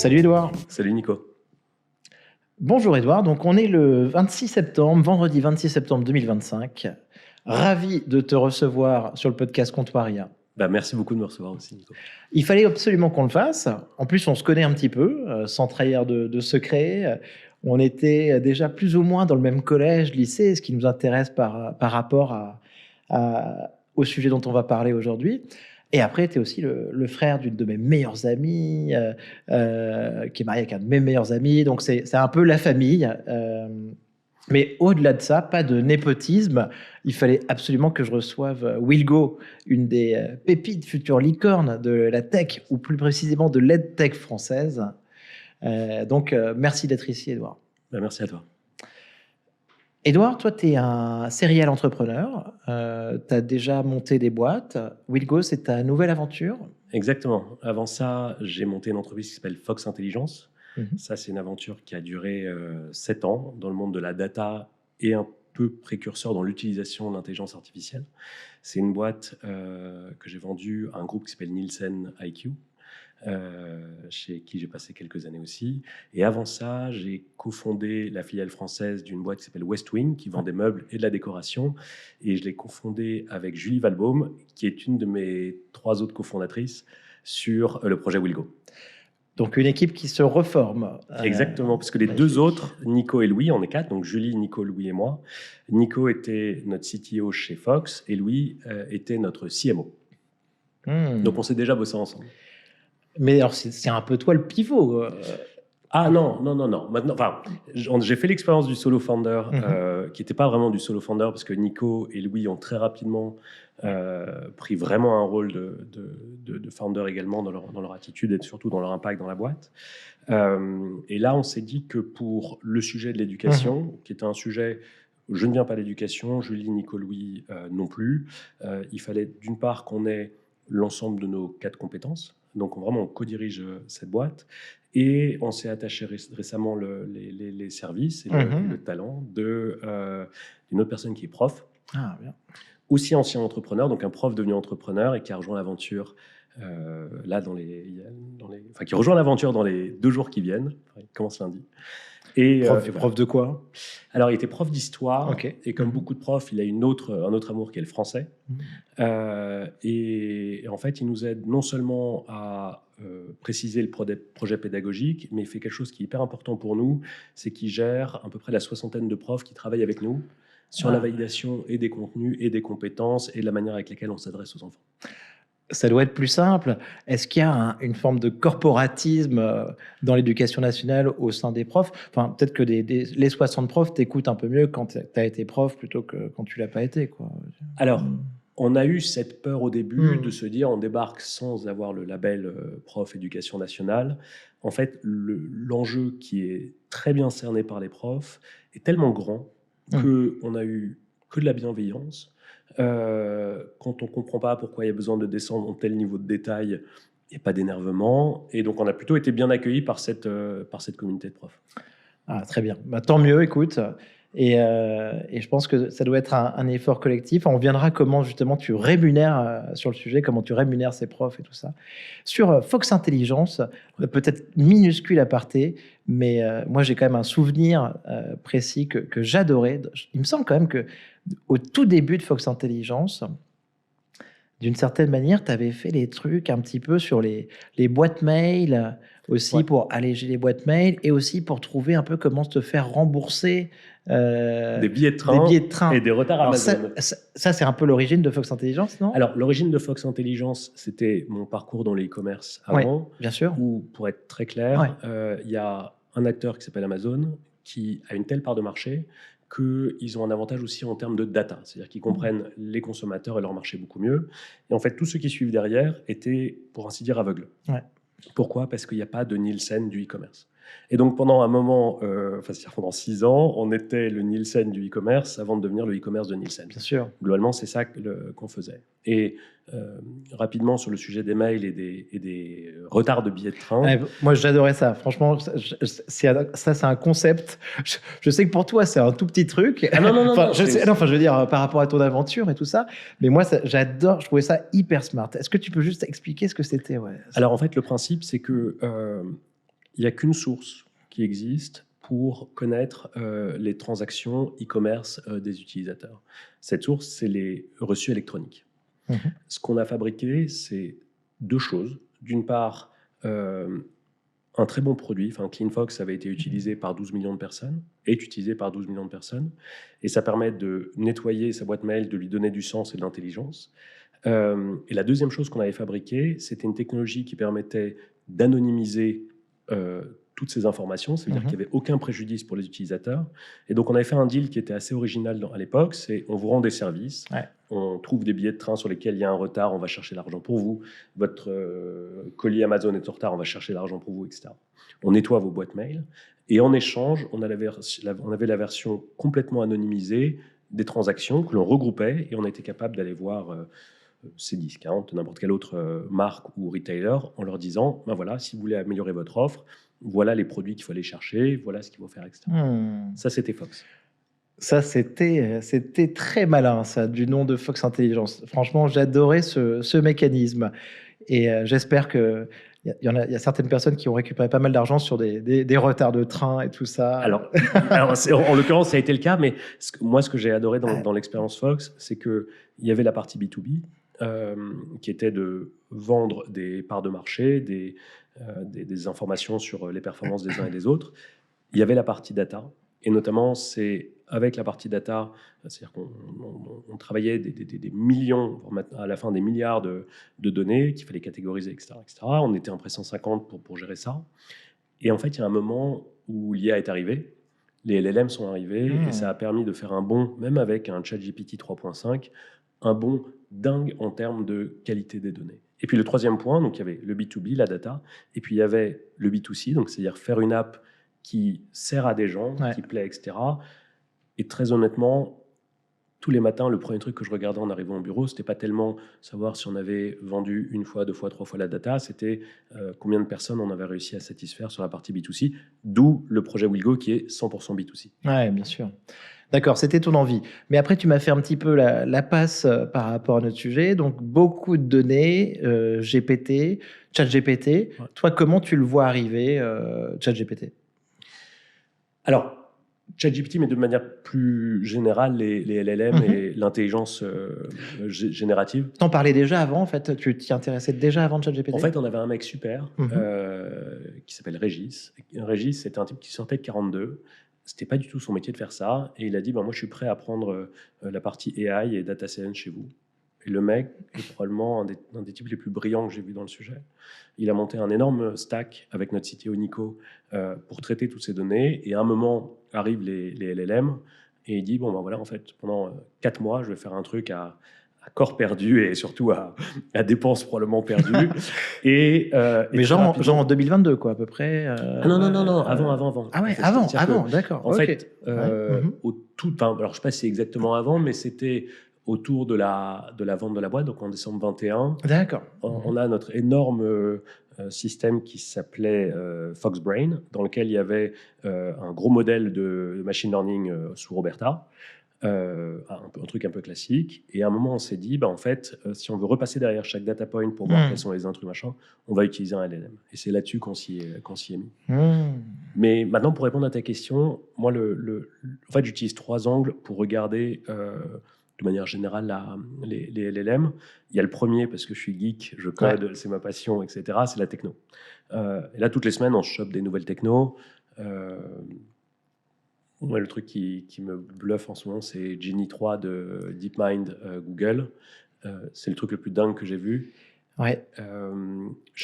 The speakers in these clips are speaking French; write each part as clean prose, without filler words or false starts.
Salut Edouard. Salut Nico. Bonjour Edouard, donc on est le 26 septembre, vendredi 26 septembre 2025. Ravi de te recevoir sur le podcast Comptoiria. Merci beaucoup de me recevoir aussi Nico. Il fallait absolument qu'on le fasse. En plus, on se connaît un petit peu, sans trahir de secret. On était déjà plus ou moins dans le même collège, lycée, ce qui nous intéresse par rapport au sujet dont on va parler aujourd'hui. Et après, tu es aussi le frère d'une de mes meilleures amies, qui est mariée avec un de mes meilleurs amis. Donc, c'est un peu la famille. Mais au-delà de ça, pas de népotisme. Il fallait absolument que je reçoive Wilgo, une des pépites futures licornes de la tech, ou plus précisément de l'EdTech française. Donc, merci d'être ici, Edouard. Merci à toi. Edouard, toi, tu es un serial entrepreneur. Tu as déjà monté des boîtes. Wilgo, c'est ta nouvelle aventure? Exactement. Avant ça, j'ai monté une entreprise qui s'appelle Fox Intelligence. Ça, c'est une aventure qui a duré 7 ans dans le monde de la data et un peu précurseur dans l'utilisation de l'intelligence artificielle. C'est une boîte que j'ai vendue à un groupe qui s'appelle Nielsen IQ, chez qui j'ai passé quelques années aussi. Et avant ça, j'ai cofondé la filiale française d'une boîte qui s'appelle Westwing, qui vend des meubles et de la décoration. Et je l'ai cofondée avec Julie Valbaum, qui est une de mes 3 autres cofondatrices sur le projet Wilgo. Donc une équipe qui se reforme. Exactement, parce que les 2 autres, Nico et Louis, on est 4, donc Julie, Nico, Louis et moi. Nico était notre CTO chez Fox et Louis était notre CMO. Donc on s'est déjà bossé ensemble. Mais alors c'est un peu toi le pivot. Ah non. Maintenant, j'ai fait l'expérience du solo founder, qui n'était pas vraiment du solo founder, parce que Nico et Louis ont très rapidement pris vraiment un rôle de founder également dans leur attitude et surtout dans leur impact dans la boîte. Et là, on s'est dit que pour le sujet de l'éducation, qui était un sujet, je ne viens pas d'éducation, Julie, Nico, Louis non plus, il fallait d'une part qu'on ait l'ensemble de nos 4 compétences. Donc, on co-dirige cette boîte. Et on s'est attaché récemment les services et le talent d'une autre personne qui est prof. Ah, bien. Aussi ancien entrepreneur, donc un prof devenu entrepreneur et qui a rejoint l'aventure qui rejoint l'aventure dans les 2 jours qui viennent. Il commence lundi. Et, prof de quoi? Alors, il était prof d'histoire. Okay. Et comme beaucoup de profs, il a un autre amour qui est le français. Et en fait, il nous aide non seulement à préciser le projet pédagogique, mais il fait quelque chose qui est hyper important pour nous, c'est qu'il gère à peu près la 60aine de profs qui travaillent avec nous sur la validation et des contenus et des compétences et de la manière avec laquelle on s'adresse aux enfants. Ça doit être plus simple. Est-ce qu'il y a une forme de corporatisme dans l'éducation nationale au sein des profs? Enfin, peut-être que les 60 profs t'écoutent un peu mieux quand tu as été prof plutôt que quand tu l'as pas été, quoi. Alors, on a eu cette peur au début de se dire on débarque sans avoir le label prof éducation nationale. En fait, l'enjeu qui est très bien cerné par les profs est tellement grand qu'on a eu que de la bienveillance. Quand on ne comprend pas pourquoi il y a besoin de descendre en tel niveau de détail, il n'y a pas d'énervement. Et donc, on a plutôt été bien accueillis par cette communauté de profs. Ah, très bien. Tant mieux, écoute. Et je pense que ça doit être un effort collectif. On viendra comment justement tu rémunères sur le sujet, comment tu rémunères ces profs et tout ça. Sur Fox Intelligence, peut-être minuscule aparté, mais moi j'ai quand même un souvenir précis que j'adorais. Il me semble quand même qu'au tout début de Fox Intelligence, d'une certaine manière, tu avais fait des trucs un petit peu sur les boîtes mail aussi, pour alléger les boîtes mail et aussi pour trouver un peu comment te faire rembourser des billets de train et des retards Amazon. Ça, c'est un peu l'origine de Fox Intelligence, non? Alors, l'origine de Fox Intelligence, c'était mon parcours dans le e-commerce avant. Oui, bien sûr. Où, pour être très clair, y a un acteur qui s'appelle Amazon qui a une telle part de marché qu'ils ont un avantage aussi en termes de data. C'est-à-dire qu'ils comprennent les consommateurs et leur marché beaucoup mieux. Et en fait, tous ceux qui suivent derrière étaient, pour ainsi dire, aveugles. Ouais. Pourquoi? Parce qu'il n'y a pas de Nielsen du e-commerce. Et donc, pendant un moment, pendant 6 ans, on était le Nielsen du e-commerce avant de devenir le e-commerce de Nielsen. Bien sûr. Globalement, c'est ça qu'on faisait. Et rapidement, sur le sujet des mails et des retards de billets de train... moi, j'adorais ça. Franchement, ça, c'est un concept. Je sais que pour toi, c'est un tout petit truc. Ah non, je veux dire, par rapport à ton aventure et tout ça. Mais moi, j'adore. Je trouvais ça hyper smart. Est-ce que tu peux juste expliquer ce que c'était? Alors, en fait, le principe, c'est que... il n'y a qu'une source qui existe pour connaître les transactions e-commerce des utilisateurs. Cette source, c'est les reçus électroniques. Ce qu'on a fabriqué, c'est deux choses. D'une part, un très bon produit. CleanFox avait été utilisé par 12 millions de personnes, est utilisé par 12 millions de personnes, et ça permet de nettoyer sa boîte mail, de lui donner du sens et de l'intelligence. Et la deuxième chose qu'on avait fabriquée, c'était une technologie qui permettait d'anonymiser toutes ces informations, c'est-à-dire qu'il n'y avait aucun préjudice pour les utilisateurs. Et donc, on avait fait un deal qui était assez original à l'époque, c'est on vous rend des services, on trouve des billets de train sur lesquels il y a un retard, on va chercher l'argent pour vous, votre colis Amazon est en retard, on va chercher l'argent pour vous, etc. On nettoie vos boîtes mail, et en échange, on avait la version complètement anonymisée des transactions que l'on regroupait, et on était capable d'aller voir Cdiscount, n'importe quelle autre marque ou retailer, en leur disant, ben voilà, si vous voulez améliorer votre offre, voilà les produits qu'il faut aller chercher, voilà ce qu'il faut faire, etc. Ça, c'était Fox. Ça, c'était très malin, ça, du nom de Fox Intelligence. Franchement, j'adorais ce mécanisme. Et j'espère qu'il y a certaines personnes qui ont récupéré pas mal d'argent sur des retards de train et tout ça. Alors en l'occurrence, ça a été le cas, mais moi, ce que j'ai adoré dans l'expérience Fox, c'est qu'il y avait la partie B2B, qui était de vendre des parts de marché, des informations sur les performances des uns et des autres. Il y avait la partie data, et notamment, c'est avec la partie data, c'est-à-dire qu'on travaillait des millions, à la fin des milliards de données qu'il fallait catégoriser, etc., etc. On était en près 150 pour gérer ça. Et en fait, il y a un moment où l'IA est arrivée, les LLM sont arrivés, et ça a permis de faire un bond, même avec un ChatGPT 3.5, un bond dingue en termes de qualité des données. Et puis le troisième point, donc il y avait le B2B, la data, et puis il y avait le B2C, donc c'est-à-dire faire une app qui sert à des gens, qui plaît, etc. Et très honnêtement, tous les matins, le premier truc que je regardais en arrivant au bureau, c'était pas tellement savoir si on avait vendu une fois, deux fois, trois fois la data, c'était combien de personnes on avait réussi à satisfaire sur la partie B2C, d'où le projet Willgo qui est 100% B2C. Ouais, bien sûr. D'accord, c'était ton envie. Mais après, tu m'as fait un petit peu la passe par rapport à notre sujet. Donc, beaucoup de données, GPT, ChatGPT. Ouais. Toi, comment tu le vois arriver, ChatGPT ? Alors, ChatGPT, mais de manière plus générale, les LLM et l'intelligence générative. T'en parlais déjà avant, en fait. Tu t'y intéressais déjà avant ChatGPT ? En fait, on avait un mec super qui s'appelle Régis. Régis, c'était un type qui sortait de 42. C'était pas du tout son métier de faire ça. Et il a dit, moi, je suis prêt à prendre la partie AI et data science chez vous. Et le mec est probablement un des types les plus brillants que j'ai vu dans le sujet. Il a monté un énorme stack avec notre CTO Nico pour traiter toutes ces données. Et à un moment, arrivent les LLM et il dit, bon, ben voilà, en fait, pendant 4 mois, je vais faire un truc à corps perdu et surtout à dépenses probablement perdues. Mais genre en 2022, quoi, à peu près. Non, avant. Ah ouais, avant, d'accord. En fait, alors je ne sais pas si c'est exactement avant, mais c'était autour de la vente de la boîte, donc en décembre 21. D'accord. On a notre énorme système qui s'appelait Foxbrain, dans lequel il y avait un gros modèle de machine learning sous Roberta. Un truc un peu classique. Et à un moment, on s'est dit, en fait, si on veut repasser derrière chaque data point pour voir quels sont les intrus, machin, on va utiliser un LLM. Et c'est là-dessus qu'on s'y est mis. Mais maintenant, pour répondre à ta question, moi, en fait, j'utilise 3 angles pour regarder de manière générale les LLM. Il y a le premier, parce que je suis geek, je code, c'est ma passion, etc. C'est la techno. Et là, toutes les semaines, on chope des nouvelles techno. Le truc qui me bluffe en ce moment, c'est Genie 3 de DeepMind Google. C'est le truc le plus dingue que j'ai vu. Ouais.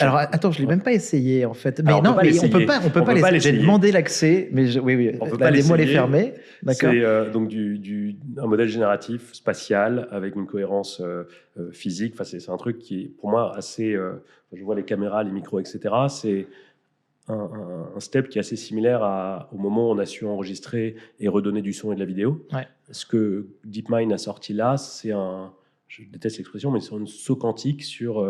Alors attends, je l'ai même pas essayé en fait. Mais non, on peut pas l'essayer. J'ai demandé l'accès, mais oui, on peut pas l'essayer. Moi les fermer. D'accord. C'est donc un modèle génératif spatial avec une cohérence physique. Enfin, c'est un truc qui est pour moi assez. Je vois les caméras, les micros, etc. C'est un step qui est assez similaire au moment où on a su enregistrer et redonner du son et de la vidéo. Ouais. Ce que DeepMind a sorti là, c'est je déteste l'expression, mais c'est un saut quantique sur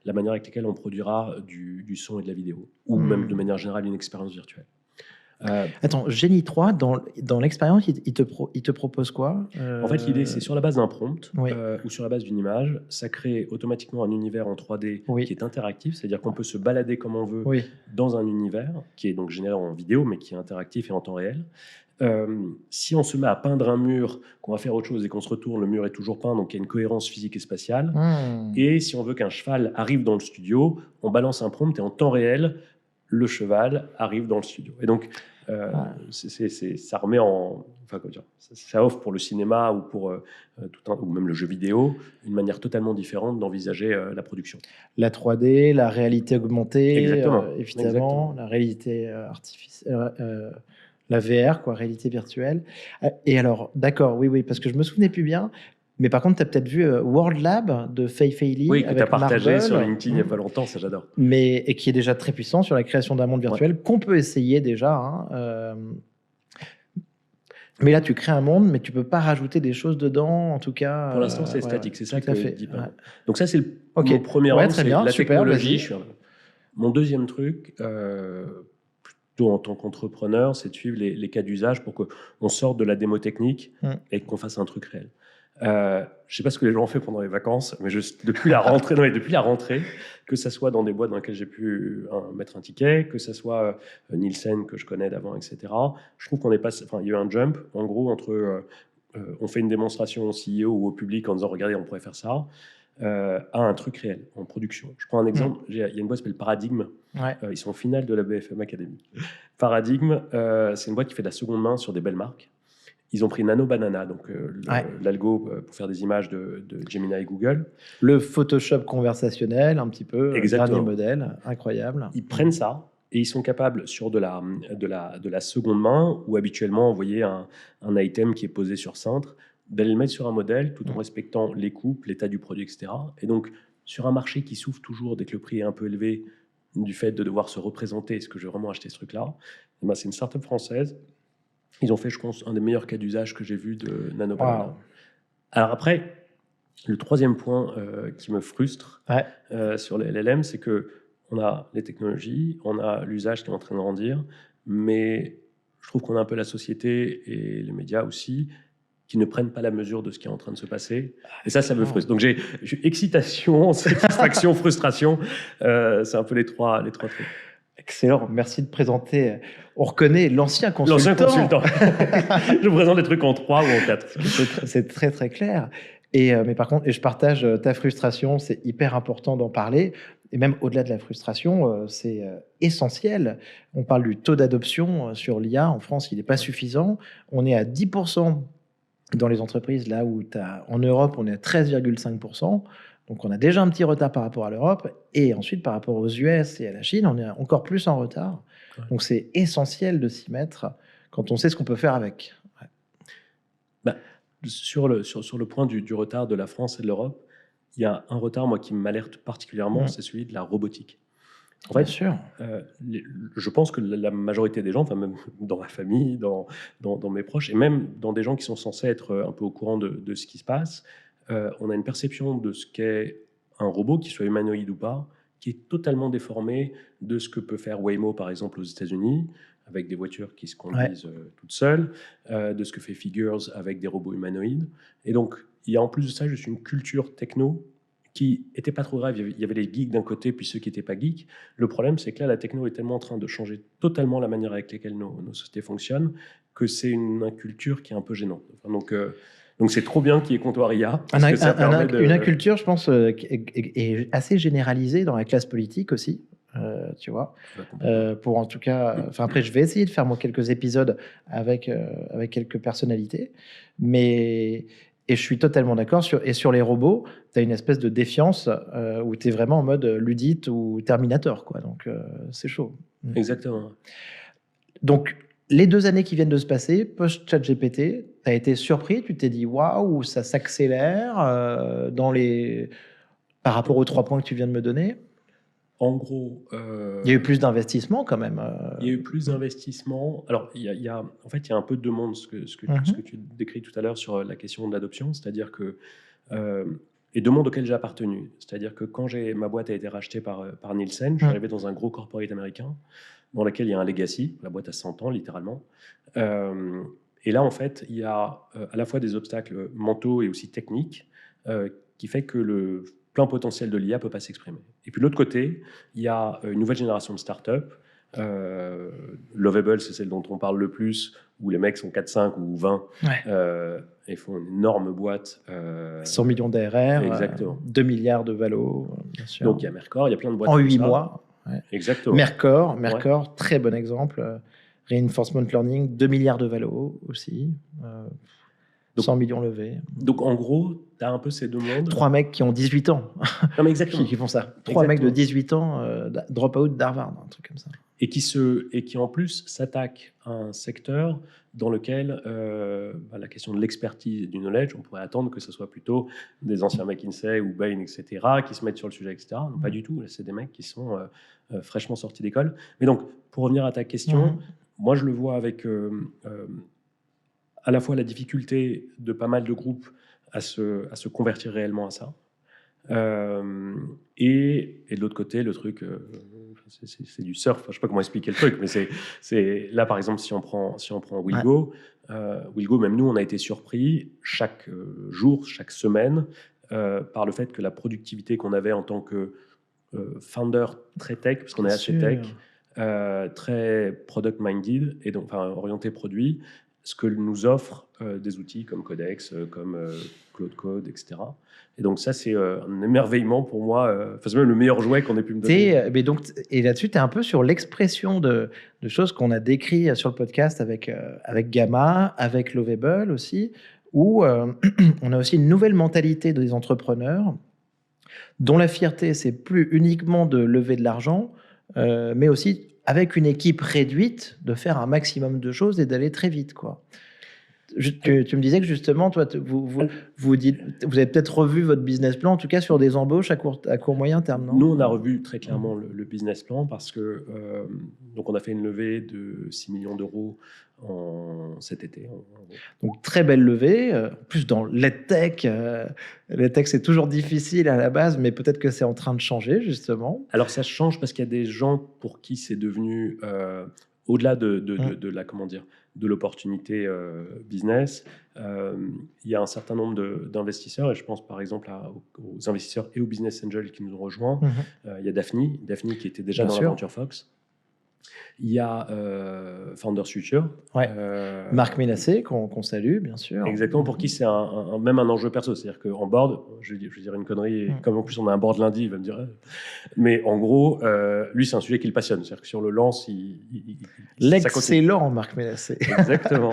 la manière avec laquelle on produira du son et de la vidéo, ou même de manière générale une expérience virtuelle. Attends, Génie 3, dans l'expérience, il te propose quoi? En fait, l'idée, c'est sur la base d'un prompt Oui. ou sur la base d'une image, ça crée automatiquement un univers en 3D Oui. qui est interactif, c'est-à-dire qu'on peut se balader comme on veut Oui. dans un univers qui est donc généré en vidéo, mais qui est interactif et en temps réel. Si on se met à peindre un mur, qu'on va faire autre chose et qu'on se retourne, le mur est toujours peint, donc il y a une cohérence physique et spatiale. Et si on veut qu'un cheval arrive dans le studio, on balance un prompt et en temps réel, le cheval arrive dans le studio. Et donc, ça remet en... Enfin, comment dire, ça offre pour le cinéma ou pour ou même le jeu vidéo une manière totalement différente d'envisager la production. La 3D, la réalité augmentée, Exactement. évidemment, la réalité artificielle, la VR, quoi, réalité virtuelle. Et alors, d'accord, oui, parce que je me souvenais plus bien. Mais par contre, tu as peut-être vu World Lab de Fei Fei Li. Oui, que tu as partagé Marvel, sur LinkedIn il n'y a pas longtemps, ça j'adore. Et qui est déjà très puissant sur la création d'un monde virtuel, qu'on peut essayer déjà. Hein, mais là, tu crées un monde, mais tu peux pas rajouter des choses dedans, en tout cas. Pour l'instant, c'est statique, c'est ça que je dis pas. Ouais. Donc ça, c'est mon premier angle, très c'est bien, la super, technologie. Mon deuxième truc, plutôt en tant qu'entrepreneur, c'est de suivre les cas d'usage pour qu'on sorte de la démo technique et qu'on fasse un truc réel. Je ne sais pas ce que les gens ont fait pendant les vacances, mais depuis la rentrée, que ça soit dans des boîtes dans lesquelles j'ai pu mettre un ticket, que ça soit Nielsen que je connais d'avant, etc. Je trouve qu'on est passé, il y a eu un jump en gros entre on fait une démonstration au CEO ou au public en disant regardez on pourrait faire ça, à un truc réel en production. Je prends un exemple, il y a une boîte qui s'appelle Paradigme. Ils sont en finale de la BFM Academy. Paradigme, c'est une boîte qui fait de la seconde main sur des belles marques. Ils ont pris Nano Banana, donc l'algo pour faire des images de Gemini et Google. Le Photoshop conversationnel, un petit peu, dernier modèle, incroyable. Ils prennent ça et ils sont capables, sur de la seconde main, où habituellement, vous voyez un item qui est posé sur cintre, d'aller le mettre sur un modèle tout en respectant les coupes, l'état du produit, etc. Et donc, sur un marché qui souffre toujours dès que le prix est un peu élevé, du fait de devoir se représenter, est-ce que je vais vraiment acheter ce truc-là? C'est une start-up française. Ils ont fait, je pense, un des meilleurs cas d'usage que j'ai vu de Nano Banana. Wow. Alors après, le troisième point qui me frustre sur les LLM, c'est qu'on a les technologies, on a l'usage qui est en train de grandir, mais je trouve qu'on a un peu la société et les médias aussi qui ne prennent pas la mesure de ce qui est en train de se passer. Et ça me frustre. Donc j'ai excitation, satisfaction, frustration. C'est un peu les trois trucs. Excellent, merci de présenter. On reconnaît l'ancien consultant. Je présente les trucs en 3 ou en 4. C'est très très clair. Mais par contre, je partage ta frustration, c'est hyper important d'en parler. Et même au-delà de la frustration, c'est essentiel. On parle du taux d'adoption sur l'IA. En France, il n'est pas suffisant. On est à 10% dans les entreprises, là où en Europe, on est à 13,5%. Donc, on a déjà un petit retard par rapport à l'Europe. Et ensuite, par rapport aux US et à la Chine, on est encore plus en retard. Ouais. Donc, c'est essentiel de s'y mettre quand on sait ce qu'on peut faire avec. Ouais. Sur le point du retard de la France et de l'Europe, il y a un retard, moi, qui m'alerte particulièrement, c'est celui de la robotique. En fait, je pense que la majorité des gens, enfin même dans ma famille, dans mes proches, et même dans des gens qui sont censés être un peu au courant de ce qui se passe, on a une perception de ce qu'est un robot, qu'il soit humanoïde ou pas, qui est totalement déformée de ce que peut faire Waymo, par exemple, aux États-Unis, avec des voitures qui se conduisent toutes seules, de ce que fait Figures avec des robots humanoïdes. Et donc, il y a en plus de ça juste une culture techno qui n'était pas trop grave. Il y avait les geeks d'un côté, puis ceux qui n'étaient pas geeks. Le problème, c'est que là, la techno est tellement en train de changer totalement la manière avec laquelle nos sociétés fonctionnent que c'est une inculture qui est un peu gênante. Donc c'est trop bien qu'il y ait comptoir IA. Une inculture, je pense, est assez généralisée dans la classe politique aussi. Tu vois, pour en tout cas, après je vais essayer de faire moi quelques épisodes avec quelques personnalités, et je suis totalement d'accord sur les robots, tu as une espèce de défiance où tu es vraiment en mode Luddite ou Terminator, quoi. Donc c'est chaud. Exactement. Donc les 2 années qui viennent de se passer post-ChatGPT, tu as été surpris, tu t'es dit waouh, ça s'accélère par rapport aux 3 points que tu viens de me donner. En gros, il y a eu plus d'investissement quand même. Il y a eu plus d'investissement. Alors, il y a un peu de demande, ce que tu décris tout à l'heure sur la question de l'adoption, c'est-à-dire que et de monde auquel j'ai appartenu. C'est-à-dire que quand ma boîte a été rachetée par Nielsen, je suis arrivé dans un gros corporate américain dans lequel il y a un legacy. La boîte a 100 ans, littéralement. Et là, en fait, il y a à la fois des obstacles mentaux et aussi techniques qui fait que le plein potentiel de l'IA ne peut pas s'exprimer. Et puis de l'autre côté, il y a une nouvelle génération de startups. Lovable, c'est celle dont on parle le plus, où les mecs sont 4, 5 ou 20 et font une énorme boîte. 100 millions d'ARR, exactement. 2 milliards de valo, bien sûr. Donc il y a Mercor, il y a plein de boîtes en comme 8 ça. mois. Exactement. Mercor, très bon exemple. Reinforcement learning, 2 milliards de valo aussi. 100 millions levés. Donc en gros, tu as un peu ces deux mondes. 3 mecs qui ont 18 ans non, mais exactement. qui font ça. 3 mecs de 18 ans, drop-out d'Harvard, un truc comme ça. Et qui en plus s'attaquent à un secteur dans lequel la question de l'expertise et du knowledge, on pourrait attendre que ce soit plutôt des anciens McKinsey ou Bain, etc., qui se mettent sur le sujet, etc. Non, pas du tout. C'est des mecs qui sont fraîchement sortis d'école. Mais donc, pour revenir à ta question, moi, je le vois avec à la fois la difficulté de pas mal de groupes à se convertir réellement à ça. Et de l'autre côté, le truc, c'est du surf. Je ne sais pas comment expliquer le truc, mais c'est là, par exemple, si on prend Willgo, Willgo, même nous, on a été surpris chaque jour, chaque semaine, par le fait que la productivité qu'on avait en tant que founder très tech, parce qu'on est assez tech, très product-minded, et donc orienté produit, ce que nous offrent des outils comme Codex, comme Claude Code, etc. Et donc ça, c'est un émerveillement pour moi. C'est même le meilleur jouet qu'on ait pu me donner. Mais donc, et là-dessus, tu es un peu sur l'expression de choses qu'on a décrites sur le podcast avec Gamma, avec Lovable aussi, où on a aussi une nouvelle mentalité des entrepreneurs dont la fierté, c'est plus uniquement de lever de l'argent, mais aussi avec une équipe réduite, de faire un maximum de choses et d'aller très vite, quoi. Tu me disais que justement, toi, vous avez peut-être revu votre business plan, en tout cas sur des embauches à court moyen terme, non ? Nous, on a revu très clairement le business plan parce que donc on a fait une levée de 6 millions d'euros cet été. Donc très belle levée. En plus, dans l'EdTech, l'EdTech c'est toujours difficile à la base, mais peut-être que c'est en train de changer justement. Alors ça change parce qu'il y a des gens pour qui c'est devenu au-delà de la comment dire, de l'opportunité business. Il y a un certain nombre d'investisseurs, et je pense par exemple aux investisseurs et aux business angels qui nous ont rejoints. Il y a Daphne qui était déjà dans l'aventure Fox. Il y a Founders Future. Marc Ménassé, qu'on salue, bien sûr. Exactement, pour qui c'est même un enjeu perso. C'est-à-dire qu'en board, je vais dire une connerie, et comme en plus on a un board lundi, il va me dire... Mais en gros, lui, c'est un sujet qui le passionne. C'est-à-dire que si on le lance, l'excellent Marc Ménassé. Exactement.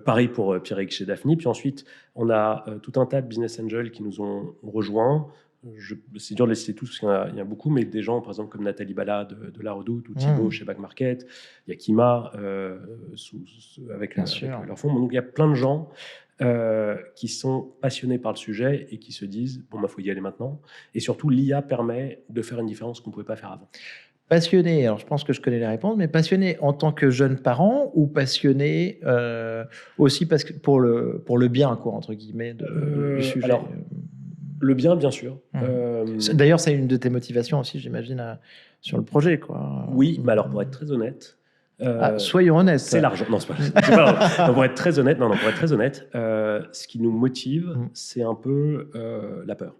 Pareil pour Pierrick chez Daphne. Puis ensuite, on a tout un tas de business angels qui nous ont rejoints. C'est dur de les citer tous parce qu'il y a beaucoup, mais des gens, par exemple, comme Nathalie Bala de La Redoute ou Thibaut chez Back Market. Il y a Kima avec leur fonds. Donc, il y a plein de gens qui sont passionnés par le sujet et qui se disent « bon, il faut y aller maintenant ». Et surtout, l'IA permet de faire une différence qu'on ne pouvait pas faire avant. Passionné, alors je pense que je connais les réponses, mais passionné en tant que jeune parent ou passionné aussi parce que pour le bien, quoi, entre guillemets, du sujet. Alors, le bien, bien sûr. D'ailleurs, c'est une de tes motivations aussi, j'imagine, sur le projet, quoi. Oui, mais alors pour être très honnête... soyons honnêtes. C'est l'argent. Non, c'est pas non, pour être très honnête, ce qui nous motive, c'est un peu la peur.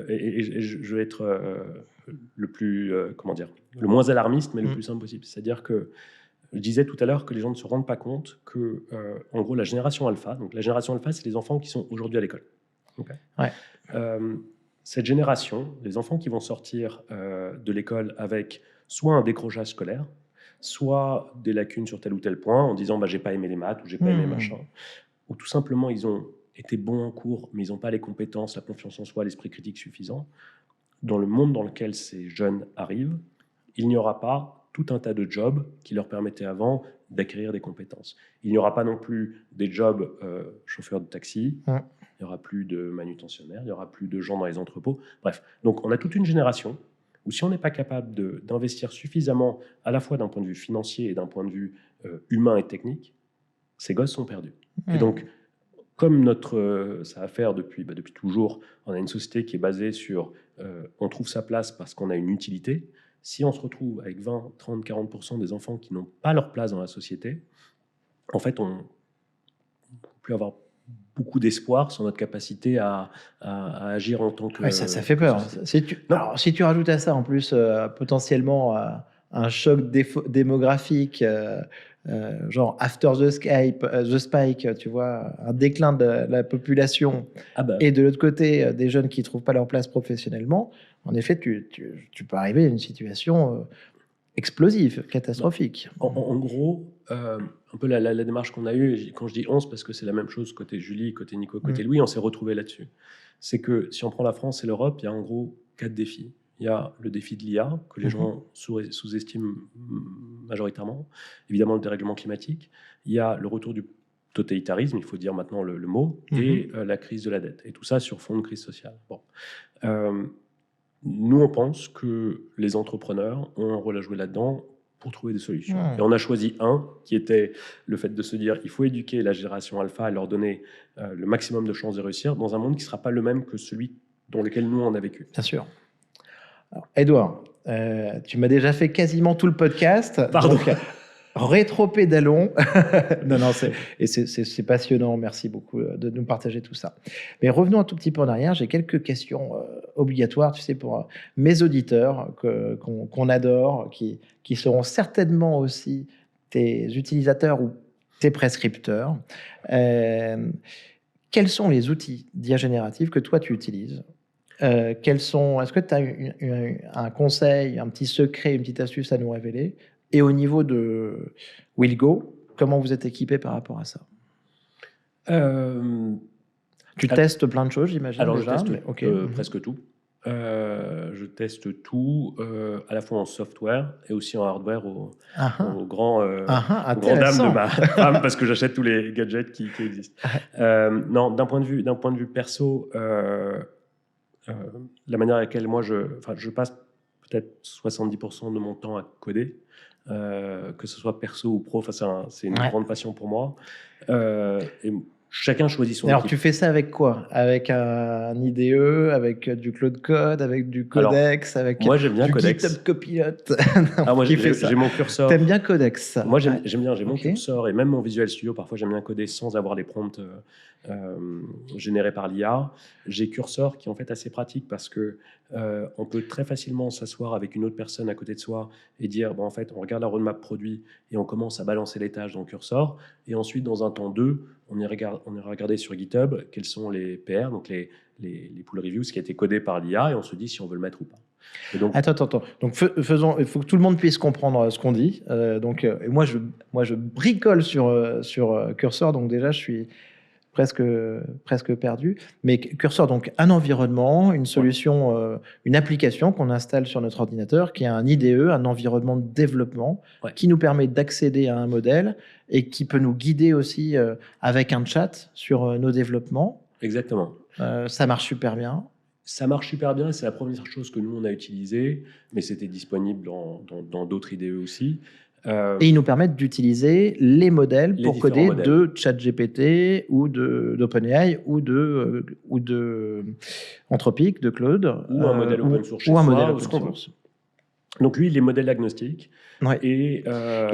Et je vais être le plus, le moins alarmiste, mais le plus simple possible. C'est-à-dire que je disais tout à l'heure que les gens ne se rendent pas compte que, en gros, la génération alpha, donc la génération alpha, c'est les enfants qui sont aujourd'hui à l'école. Okay. Cette génération, les enfants qui vont sortir de l'école avec soit un décrochage scolaire, soit des lacunes sur tel ou tel point, en disant j'ai pas aimé les maths ou j'ai pas aimé machin, ou tout simplement ils ont été bons en cours, mais ils n'ont pas les compétences, la confiance en soi, l'esprit critique suffisant. Dans le monde dans lequel ces jeunes arrivent, il n'y aura pas tout un tas de jobs qui leur permettaient avant d'acquérir des compétences. Il n'y aura pas non plus des jobs chauffeurs de taxi, il n'y aura plus de manutentionnaires, il n'y aura plus de gens dans les entrepôts. Bref, donc on a toute une génération où si on n'est pas capable d'investir suffisamment, à la fois d'un point de vue financier et d'un point de vue humain et technique, ces gosses sont perdus. Et donc, comme notre savoir-faire depuis toujours, on a une société qui est basée sur on trouve sa place parce qu'on a une utilité. Si on se retrouve avec 20, 30, 40% des enfants qui n'ont pas leur place dans la société, en fait, on ne peut plus avoir beaucoup d'espoir sur notre capacité à agir en tant que... Ouais, ça fait peur. Alors, si tu rajoutes à ça, en plus, potentiellement, un choc démographique, genre after the spike, tu vois, un déclin de la population, Ah bah, et de l'autre côté, des jeunes qui ne trouvent pas leur place professionnellement, en effet, tu peux arriver à une situation explosive, catastrophique. en gros, un peu la démarche qu'on a eue, et quand je dis 11, parce que c'est la même chose côté Julie, côté Nico, côté Louis, on s'est retrouvés là-dessus. C'est que si on prend la France et l'Europe, il y a en gros 4 défis. Il y a le défi de l'IA, que les gens sous-estiment majoritairement, évidemment le dérèglement climatique. Il y a le retour du totalitarisme, il faut dire maintenant le mot, et la crise de la dette. Et tout ça sur fond de crise sociale. Bon. Nous, on pense que les entrepreneurs ont un rôle à jouer là-dedans pour trouver des solutions. Et on a choisi un qui était le fait de se dire il faut éduquer la génération alpha et leur donner le maximum de chances de réussir dans un monde qui ne sera pas le même que celui dans lequel nous, on a vécu. Bien sûr. Alors, Edouard, tu m'as déjà fait quasiment tout le podcast. Pardon. Donc, rétropédalons. Non, c'est passionnant. Merci beaucoup de nous partager tout ça. Mais revenons un tout petit peu en arrière. J'ai quelques questions obligatoires, tu sais, pour mes auditeurs qu'on adore, qui seront certainement aussi tes utilisateurs ou tes prescripteurs. Quels sont les outils d'IA générative que toi, tu utilises ? Est-ce que tu as un conseil, un petit secret, une petite astuce à nous révéler? Et au niveau de Willgo, comment vous êtes équipé par rapport à ça? Tu testes plein de choses, j'imagine. Alors, déjà, je teste presque tout. Je teste tout, à la fois en software et aussi en hardware aux grandes dames de ma femme, parce que j'achète tous les gadgets qui existent. Non, d'un point de vue perso, la manière à laquelle moi je passe peut-être 70% de mon temps à coder, que ce soit perso ou pro, c'est une grande passion pour moi. Et chacun choisit son Alors, équipe. tu fais ça avec quoi? Avec un IDE, avec du Cloud Code, avec du Codex, avec moi, j'aime bien du Codex. GitHub Copilot? Moi, j'ai mon curseur. T'aimes bien Codex? Moi, j'aime bien, j'ai mon curseur et même mon Visual Studio. Parfois, j'aime bien coder sans avoir les prompts générés par l'IA. J'ai Cursor qui est en fait assez pratique parce que on peut très facilement s'asseoir avec une autre personne à côté de soi et dire en fait, on regarde la roadmap produit et on commence à balancer les tâches dans Cursor. Et ensuite, dans un temps 2, on ira regarder sur GitHub quels sont les PR, donc les pull reviews, ce qui a été codé par l'IA, et on se dit si on veut le mettre ou pas. Donc, attends. Donc, il faut que tout le monde puisse comprendre ce qu'on dit. Moi, je bricole sur Cursor, donc déjà, je suis presque perdu. Mais Cursor, donc un environnement, une solution, une application qu'on installe sur notre ordinateur, qui a un IDE, un environnement de développement, qui nous permet d'accéder à un modèle et qui peut nous guider aussi avec un chat sur nos développements. Exactement. Ça marche super bien. Ça marche super bien, c'est la première chose que nous, on a utilisée, mais c'était disponible dans d'autres IDE aussi. Et ils nous permettent d'utiliser les modèles pour coder de ChatGPT ou d'OpenAI ou de Anthropic, de Claude. Ou un modèle open source. Ou un modèle open source. Donc lui, il est modèle agnostique. Ouais. Et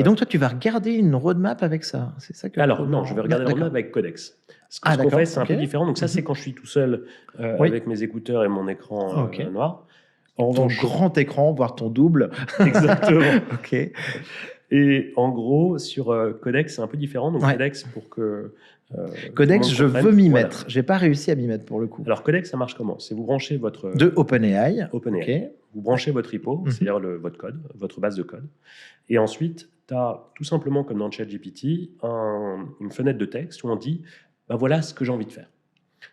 donc toi, tu vas regarder une roadmap avec ça, c'est ça que... Alors non, je vais regarder la roadmap avec Codex. Ce qu'on fait, c'est un peu différent. Donc ça, c'est quand je suis tout seul avec mes écouteurs et mon écran noir. En ton grand écran, voire ton double. Exactement. Ok. Et en gros, sur Codex, c'est un peu différent. Donc Codex, pour que... Codex, je veux m'y mettre. J'ai pas réussi à m'y mettre pour le coup. Alors Codex, ça marche comment? C'est vous branchez votre... De OpenAI. Okay. Vous branchez votre repo, c'est-à-dire votre code, votre base de code. Et ensuite, tu as tout simplement, comme dans ChatGPT, une fenêtre de texte où on dit voilà ce que j'ai envie de faire.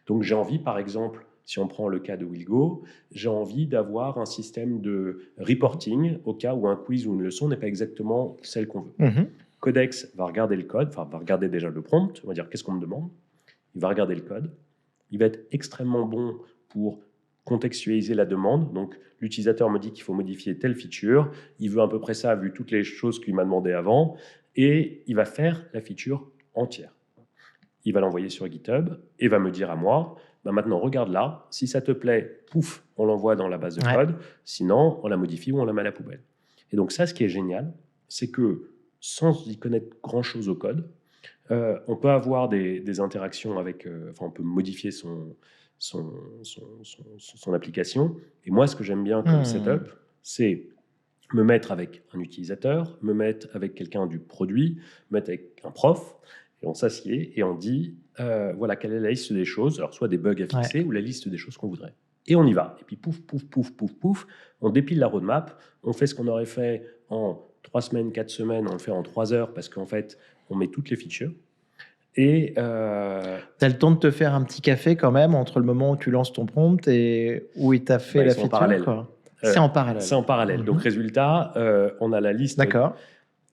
Donc j'ai envie, par exemple, si on prend le cas de Willgo, j'ai envie d'avoir un système de reporting au cas où un quiz ou une leçon n'est pas exactement celle qu'on veut. Codex va regarder le code, va regarder déjà le prompt, on va dire qu'est-ce qu'on me demande. Il va regarder le code. Il va être extrêmement bon pour contextualiser la demande. Donc l'utilisateur me dit qu'il faut modifier telle feature. Il veut à peu près ça, vu toutes les choses qu'il m'a demandé avant. Et il va faire la feature entière. il va l'envoyer sur GitHub et va me dire à moi, bah maintenant regarde là, si ça te plaît, pouf, on l'envoie dans la base de code, sinon on la modifie ou on la met à la poubelle. Et donc ça, ce qui est génial, c'est que sans y connaître grand-chose au code, on peut avoir des interactions avec, on peut modifier son application. Et moi, ce que j'aime bien comme setup, c'est me mettre avec un utilisateur, me mettre avec quelqu'un du produit, me mettre avec un prof, et on s'assied et on dit, voilà, quelle est la liste des choses, alors soit des bugs à fixer ou la liste des choses qu'on voudrait. Et on y va. Et puis pouf, pouf, pouf, pouf, pouf, on dépile la roadmap, on fait ce qu'on aurait fait en 3 semaines, 4 semaines, on le fait en 3 heures parce qu'en fait, on met toutes les features. Et t'as le temps de te faire un petit café quand même entre le moment où tu lances ton prompt et où il t'a fait la feature, quoi. C'est en parallèle. C'est en parallèle. Donc, résultat, on a la liste. D'accord.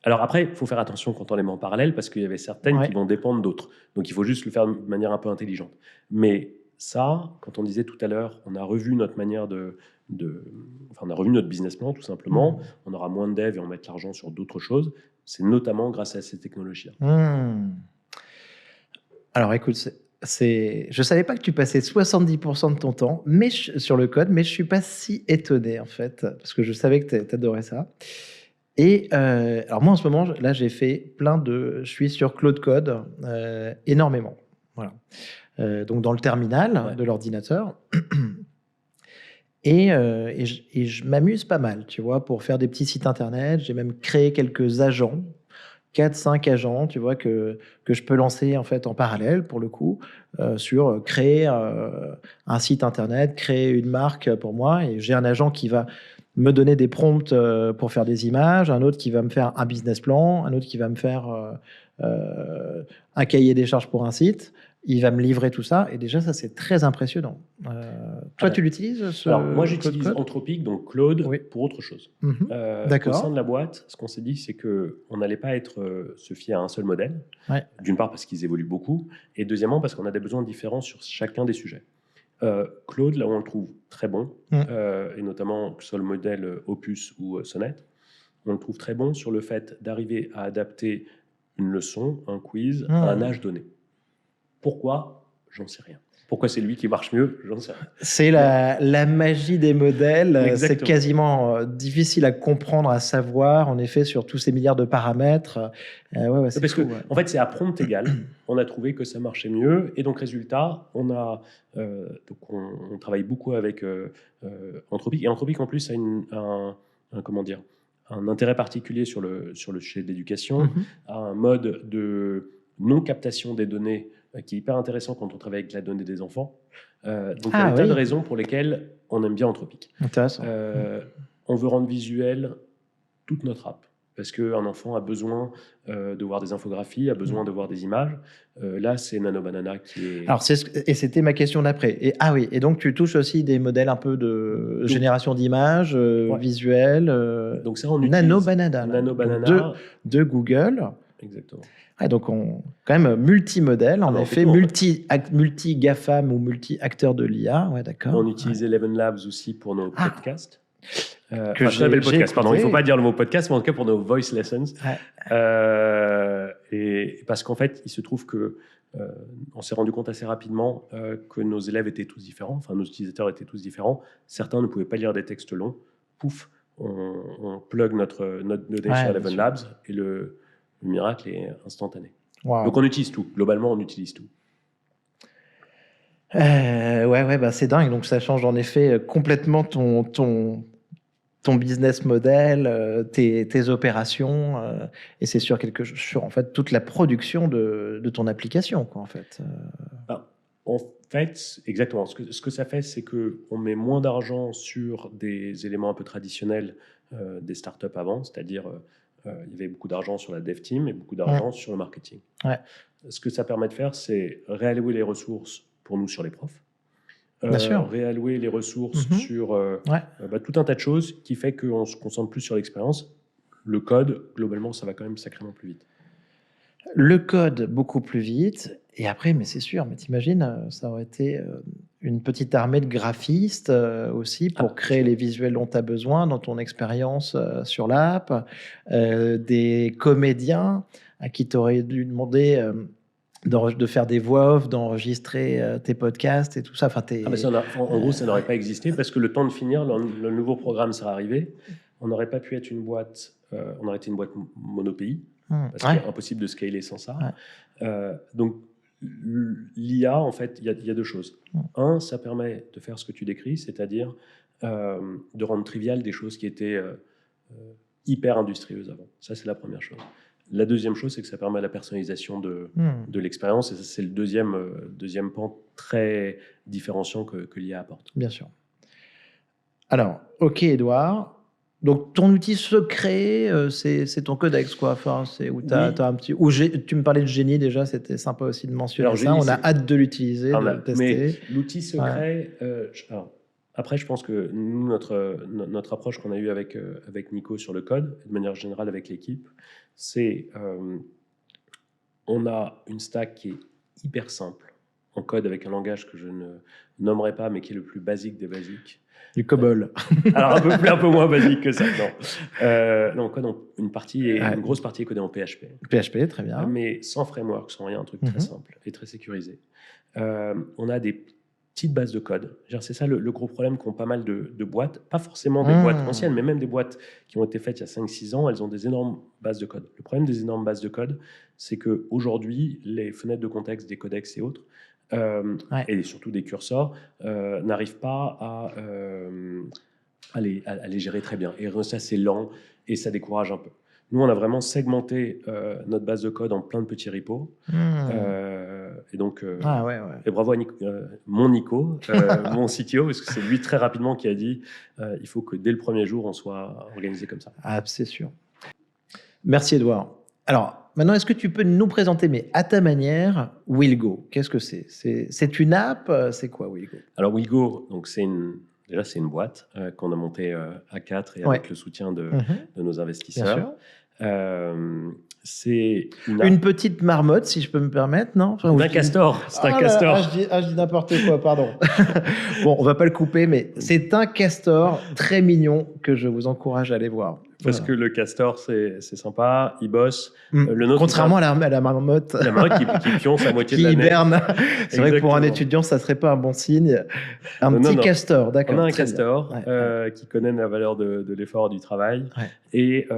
Alors après, il faut faire attention quand on les met en parallèle parce qu'il y avait certaines qui vont dépendre d'autres. Donc, il faut juste le faire de manière un peu intelligente. Mais ça, quand on disait tout à l'heure, on a revu notre manière on a revu notre business plan, tout simplement. On aura moins de dev et on mettre l'argent sur d'autres choses. C'est notamment grâce à ces technologies-là. Alors, écoute, je ne savais pas que tu passais 70% de ton temps sur le code, mais je ne suis pas si étonné, en fait, parce que je savais que tu adorais ça. Et alors, moi, en ce moment, là, je suis sur Claude Code énormément. Voilà. Donc, dans le terminal de l'ordinateur. Et je m'amuse pas mal, tu vois, pour faire des petits sites internet. J'ai même créé quelques agents. 4-5 agents, tu vois, que je peux lancer en fait en parallèle pour le coup, sur créer un site internet, créer une marque pour moi. Et j'ai un agent qui va me donner des prompts pour faire des images, un autre qui va me faire un business plan, un autre qui va me faire un cahier des charges pour un site. Il va me livrer tout ça. Et déjà, ça, c'est très impressionnant. Toi, tu l'utilises Alors, moi, j'utilise Anthropic, donc Claude, pour autre chose. D'accord. Au sein de la boîte, ce qu'on s'est dit, c'est qu'on n'allait pas se fier à un seul modèle. D'une part, parce qu'ils évoluent beaucoup. Et deuxièmement, parce qu'on a des besoins différents sur chacun des sujets. Claude, là où on le trouve très bon, et notamment que ce soit le modèle Opus ou Sonnet, on le trouve très bon sur le fait d'arriver à adapter une leçon, un quiz, à un âge donné. Pourquoi ? J'en sais rien. Pourquoi c'est lui qui marche mieux ? J'en sais rien. C'est la magie des modèles. Exactement. C'est quasiment difficile à comprendre, à savoir, en effet, sur tous ces milliards de paramètres. Parce que, en fait, c'est à prompt égal. On a trouvé que ça marchait mieux. Et donc, résultat, on travaille beaucoup avec Anthropic. Et Anthropic, en plus, a un intérêt particulier sur le sujet de l'éducation, a un mode de non-captation des données qui est hyper intéressant quand on travaille avec la donnée des enfants. Donc, il y a un tas de raisons pour lesquelles on aime bien Anthropic. Intéressant. On veut rendre visuel toute notre app. Parce qu'un enfant a besoin de voir des infographies, a besoin de voir des images. Là, c'est Nano Banana qui est... Alors, et c'était ma question d'après. Et donc, tu touches aussi des modèles un peu de génération d'images, visuelles. Donc ça, on utilise Nano Banana. Nano Banana. De Google. Exactement. Donc, quand même multimodèle, en effet, multi-GAFAM ou multi-acteurs de l'IA. Ouais, d'accord. On utilise Eleven Labs aussi pour nos podcasts. Que je l'appelle podcast, pardon. Il ne faut pas dire le mot podcast, mais en tout cas pour nos voice lessons. Et parce qu'en fait, il se trouve que on s'est rendu compte assez rapidement que nos élèves étaient tous différents, enfin nos utilisateurs étaient tous différents. Certains ne pouvaient pas lire des textes longs. Pouf, on plug notre donnée sur Eleven Labs et le miracle est instantané. Wow. Donc on utilise tout. Globalement, on utilise tout. C'est dingue. Donc ça change en effet complètement ton business model, tes opérations, et c'est sur en fait toute la production de ton application, quoi, en fait. En fait, exactement. Ce que ça fait, c'est qu'on met moins d'argent sur des éléments un peu traditionnels des startups avant, c'est-à-dire il y avait beaucoup d'argent sur la dev team et beaucoup d'argent sur le marketing. Ce que ça permet de faire, c'est réallouer les ressources pour nous sur les profs. Réallouer les ressources sur tout un tas de choses qui fait qu'on se concentre plus sur l'expérience. Le code, globalement, ça va quand même sacrément plus vite. Le code, beaucoup plus vite. Et après, mais c'est sûr, mais t'imagines, ça aurait été une petite armée de graphistes aussi pour créer les visuels dont tu as besoin dans ton expérience sur l'app, des comédiens à qui tu aurais dû demander de faire des voix off, d'enregistrer tes podcasts et tout ça. Enfin, Ah bah en gros, ça n'aurait pas existé parce que le temps de finir, le nouveau programme serait arrivé. On n'aurait pas pu être une boîte, on aurait été une boîte monopays parce qu'il Ouais, est impossible de scaler sans ça. ouais. Donc, l'IA, en fait, il y a deux choses. Un, ça permet de faire ce que tu décris, c'est-à-dire de rendre trivial des choses qui étaient hyper industrieuses avant. Ça, c'est la première chose. La deuxième chose, c'est que ça permet la personnalisation de l'expérience, et ça, c'est le deuxième pan très différenciant que l'IA apporte. Bien sûr. Alors, ok, Edouard. Donc, ton outil secret, c'est ton codex, quoi. Enfin, c'est où tu as, Oui. un petit. Tu me parlais de Génie déjà, c'était sympa aussi de mentionner Alors, ça. Génie, On a hâte de l'utiliser, de le mais tester. l'outil secret, alors, après, je pense que nous, notre approche qu'on a eue avec Nico sur le code, et de manière générale avec l'équipe, c'est on a une stack qui est hyper simple en code avec un langage que je ne nommerai pas, mais qui est le plus basique des basiques. Du COBOL. Alors un peu moins basique que ça. Non, code une grosse partie est codée en PHP. PHP, très bien. Mais sans framework, sans rien, un truc très simple et très sécurisé. On a des petites bases de code. C'est ça le gros problème qu'ont pas mal de boîtes, pas forcément des boîtes anciennes, mais même des boîtes qui ont été faites il y a 5-6 ans, elles ont des énormes bases de code. Le problème des énormes bases de code, c'est qu'aujourd'hui, les fenêtres de contexte des codex et autres, et surtout des cursors, n'arrivent pas à les gérer très bien. Et ça, c'est lent et ça décourage un peu. Nous, on a vraiment segmenté notre base de code en plein de petits repos. Et donc, et bravo à mon Nico, mon CTO, parce que c'est lui très rapidement qui a dit il faut que dès le premier jour, on soit organisé comme ça. Ah, c'est sûr. Merci, Edouard. Alors, maintenant, est-ce que tu peux nous présenter, mais à ta manière, Willgo? Qu'est-ce que c'est? C'est une app? C'est quoi, Willgo? Alors, Willgo, donc c'est une boîte qu'on a montée à 4 et avec le soutien de nos investisseurs. Bien sûr. C'est une petite marmotte, si je peux me permettre, non? Enfin, un castor. C'est un castor. Je dis n'importe quoi, pardon. Bon, on va pas le couper, mais c'est un castor très mignon que je vous encourage à aller voir. Parce que le castor, c'est sympa, il bosse. Le nôtre, contrairement à la marmotte. La marmotte qui pionce à moitié de l'année. Qui hiberne. C'est vrai que pour un étudiant, ça serait pas un bon signe. Un petit castor, d'accord. On a un castor qui connaît la valeur de l'effort du travail. Et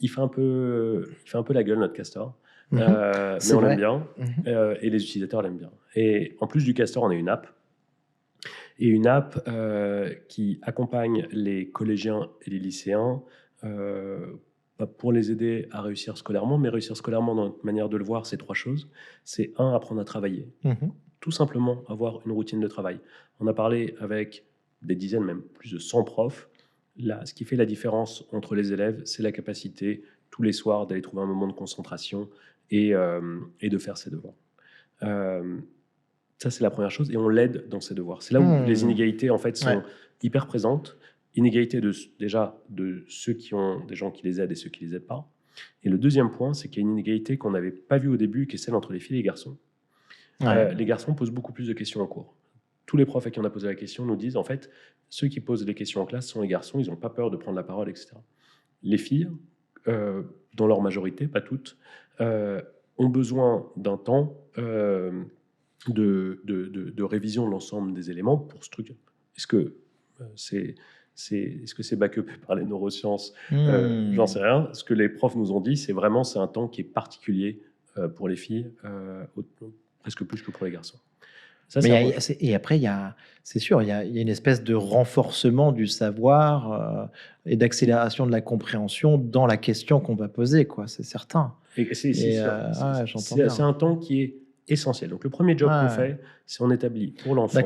il fait un peu la gueule, notre castor. Mais on l'aime bien. Et les utilisateurs l'aiment bien. Et en plus du castor, on a une app. Et une app qui accompagne les collégiens et les lycéens pour les aider à réussir scolairement. Mais réussir scolairement, dans notre manière de le voir, c'est 3 choses. C'est 1, apprendre à travailler. Tout simplement avoir une routine de travail. On a parlé avec des dizaines, même plus de 100 profs. Là, ce qui fait la différence entre les élèves, c'est la capacité, tous les soirs, d'aller trouver un moment de concentration et de faire ses devoirs. Ça, c'est la première chose. Et on l'aide dans ses devoirs. C'est là où les inégalités, en fait, sont hyper présentes. Inégalité déjà de ceux qui ont des gens qui les aident et ceux qui les aident pas. Et le deuxième point, c'est qu'il y a une inégalité qu'on n'avait pas vue au début, qui est celle entre les filles et les garçons. Les garçons posent beaucoup plus de questions en cours. Tous les profs à qui on a posé la question nous disent, en fait, ceux qui posent les questions en classe sont les garçons, ils n'ont pas peur de prendre la parole, etc. Les filles, dans leur majorité, pas toutes, ont besoin d'un temps de révision de l'ensemble des éléments pour structurer. Est-ce que c'est back-up par les neurosciences? J'en sais rien. Ce que les profs nous ont dit, c'est un temps qui est particulier pour les filles, presque plus que pour les garçons. Ça, et après, c'est sûr, il y a une espèce de renforcement du savoir et d'accélération de la compréhension dans la question qu'on va poser, quoi. C'est certain. C'est un temps qui est essentiel. Donc, le premier job qu'on fait, c'est on établit pour l'enfant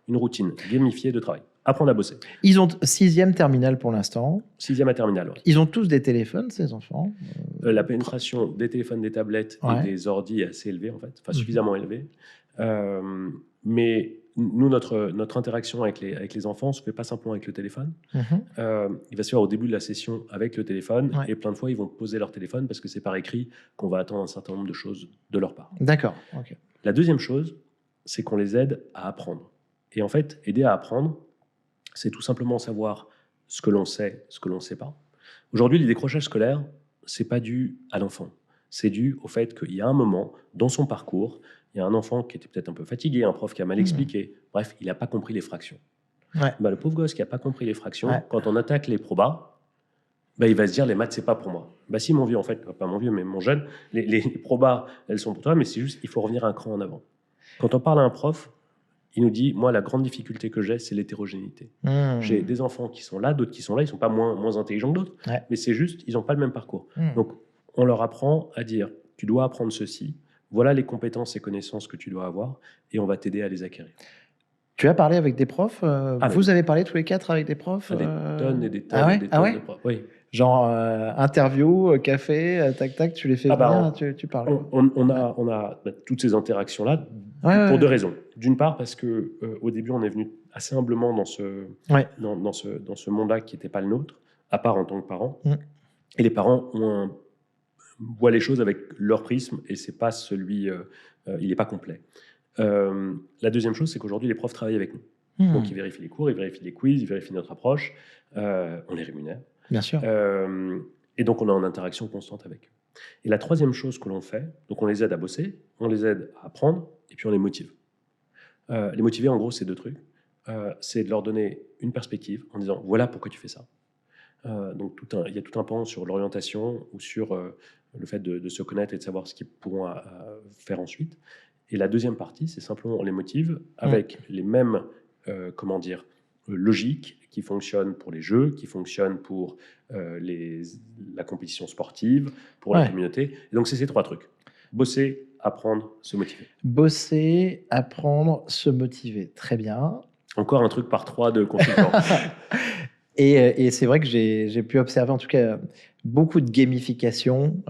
une routine gamifiée de travail. Apprendre à bosser. Ils ont 6e terminale pour l'instant. 6e à terminale, oui. Ils ont tous des téléphones, ces enfants? La pénétration des téléphones, des tablettes et des ordis est assez élevée, en fait. Enfin, suffisamment élevée. Mais nous, notre interaction avec les enfants ne se fait pas simplement avec le téléphone. Il va se faire au début de la session avec le téléphone. Et plein de fois, ils vont poser leur téléphone parce que c'est par écrit qu'on va attendre un certain nombre de choses de leur part. D'accord. La deuxième chose, c'est qu'on les aide à apprendre. Et en fait, aider à apprendre, c'est tout simplement savoir ce que l'on sait, ce que l'on ne sait pas. Aujourd'hui, les décrochages scolaires, ce n'est pas dû à l'enfant. c'est dû au fait qu'il y a un moment, dans son parcours, il y a un enfant qui était peut-être un peu fatigué, un prof qui a mal expliqué. Bref, il n'a pas compris les fractions. Ouais. Le pauvre gosse qui n'a pas compris les fractions, Ouais. quand on attaque les probas, il va se dire les maths, c'est pas pour moi. Si, mon vieux, en fait, pas mon vieux, mais mon jeune, les probas, elles sont pour toi, mais c'est juste, il faut revenir un cran en avant. Quand on parle à un prof, il nous dit, moi, la grande difficulté que j'ai, c'est l'hétérogénéité. J'ai des enfants qui sont là, d'autres qui sont là, ils ne sont pas moins intelligents que d'autres, mais c'est juste, ils n'ont pas le même parcours. Donc, on leur apprend à dire, tu dois apprendre ceci, voilà les compétences et connaissances que tu dois avoir, et on va t'aider à les acquérir. Tu as parlé avec des profs Vous avez parlé tous les 4 avec des profs Des tonnes et des tonnes et des tonnes de profs. Oui. Genre interview, café, tac tac, tu les fais venir, tu parles. On a toutes ces interactions-là pour deux raisons. D'une part parce que au début on est venu assez humblement dans ce monde-là qui n'était pas le nôtre, à part en tant que parents. Et les parents voient les choses avec leur prisme et c'est pas celui, il n'est pas complet. La deuxième chose, c'est qu'aujourd'hui les profs travaillent avec nous. Donc ils vérifient les cours, ils vérifient les quiz, ils vérifient notre approche, on les rémunère. Bien sûr. Et donc, on est en interaction constante avec eux. Et la troisième chose que l'on fait, donc on les aide à bosser, on les aide à apprendre, et puis on les motive. Les motiver, en gros, c'est 2 trucs. C'est de leur donner une perspective en disant, voilà pourquoi tu fais ça. Donc, il y a tout un pan sur l'orientation ou sur le fait de se connaître et de savoir ce qu'ils pourront faire ensuite. Et la deuxième partie, c'est simplement, on les motive avec les mêmes, logiques qui fonctionnent pour les jeux, qui fonctionnent pour la compétition sportive, pour la communauté. Et donc, c'est ces 3 trucs. Bosser, apprendre, se motiver. Bosser, apprendre, se motiver. Très bien. Encore un truc par 3 de consultants. Et c'est vrai que j'ai pu observer en tout cas beaucoup de gamification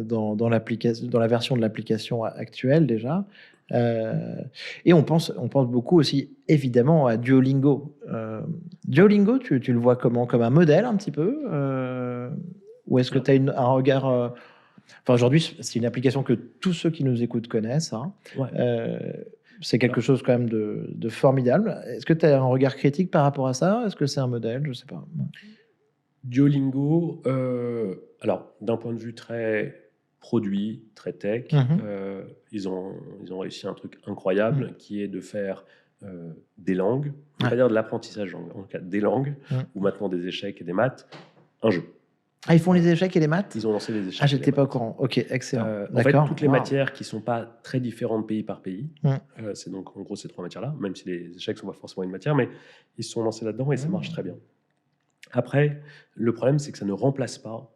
dans la version de l'application actuelle déjà. Et on pense beaucoup aussi évidemment à Duolingo. Duolingo, tu le vois comment? Comme un modèle un petit peu ou est-ce que tu as un regard Enfin, aujourd'hui, c'est une application que tous ceux qui nous écoutent connaissent. Hein. C'est quelque chose quand même de formidable. Est-ce que tu as un regard critique par rapport à ça? Est-ce que c'est un modèle? Je ne sais pas. Duolingo, alors d'un point de vue très produit, très tech, ils ont réussi un truc incroyable qui est de faire des langues, je ne vais pas dire de l'apprentissage, en tout cas des langues, ou maintenant des échecs et des maths, un jeu. Ah, ils font les échecs et les maths? Ils ont lancé les échecs. Ah, j'étais pas au courant. Ok, excellent. En fait, toutes les matières qui ne sont pas très différentes pays par pays, c'est donc en gros ces 3 matières-là, même si les échecs ne sont pas forcément une matière, mais ils se sont lancés là-dedans et ça marche très bien. Après, le problème, c'est que ça ne remplace pas,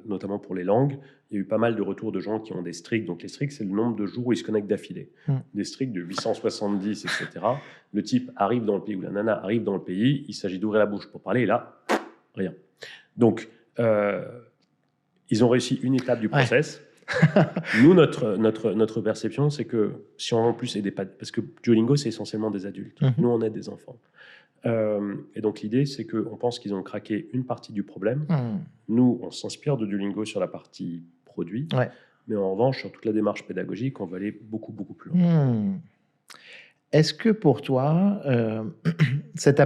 notamment pour les langues, il y a eu pas mal de retours de gens qui ont des streaks. Donc les streaks, c'est le nombre de jours où ils se connectent d'affilée. Des streaks de 870, etc. Le type arrive dans le pays, ou la nana arrive dans le pays, il s'agit d'ouvrir la bouche pour parler, et là, rien. Donc, ils ont réussi une étape du process. Nous, notre perception, c'est que si on en plus aide parce que Duolingo, c'est essentiellement des adultes. Nous, on aide des enfants. Et donc, l'idée, c'est qu'on pense qu'ils ont craqué une partie du problème. Nous, on s'inspire de Duolingo sur la partie produit. Mais en revanche, sur toute la démarche pédagogique, on va aller beaucoup, beaucoup plus loin. Est-ce que pour toi, cet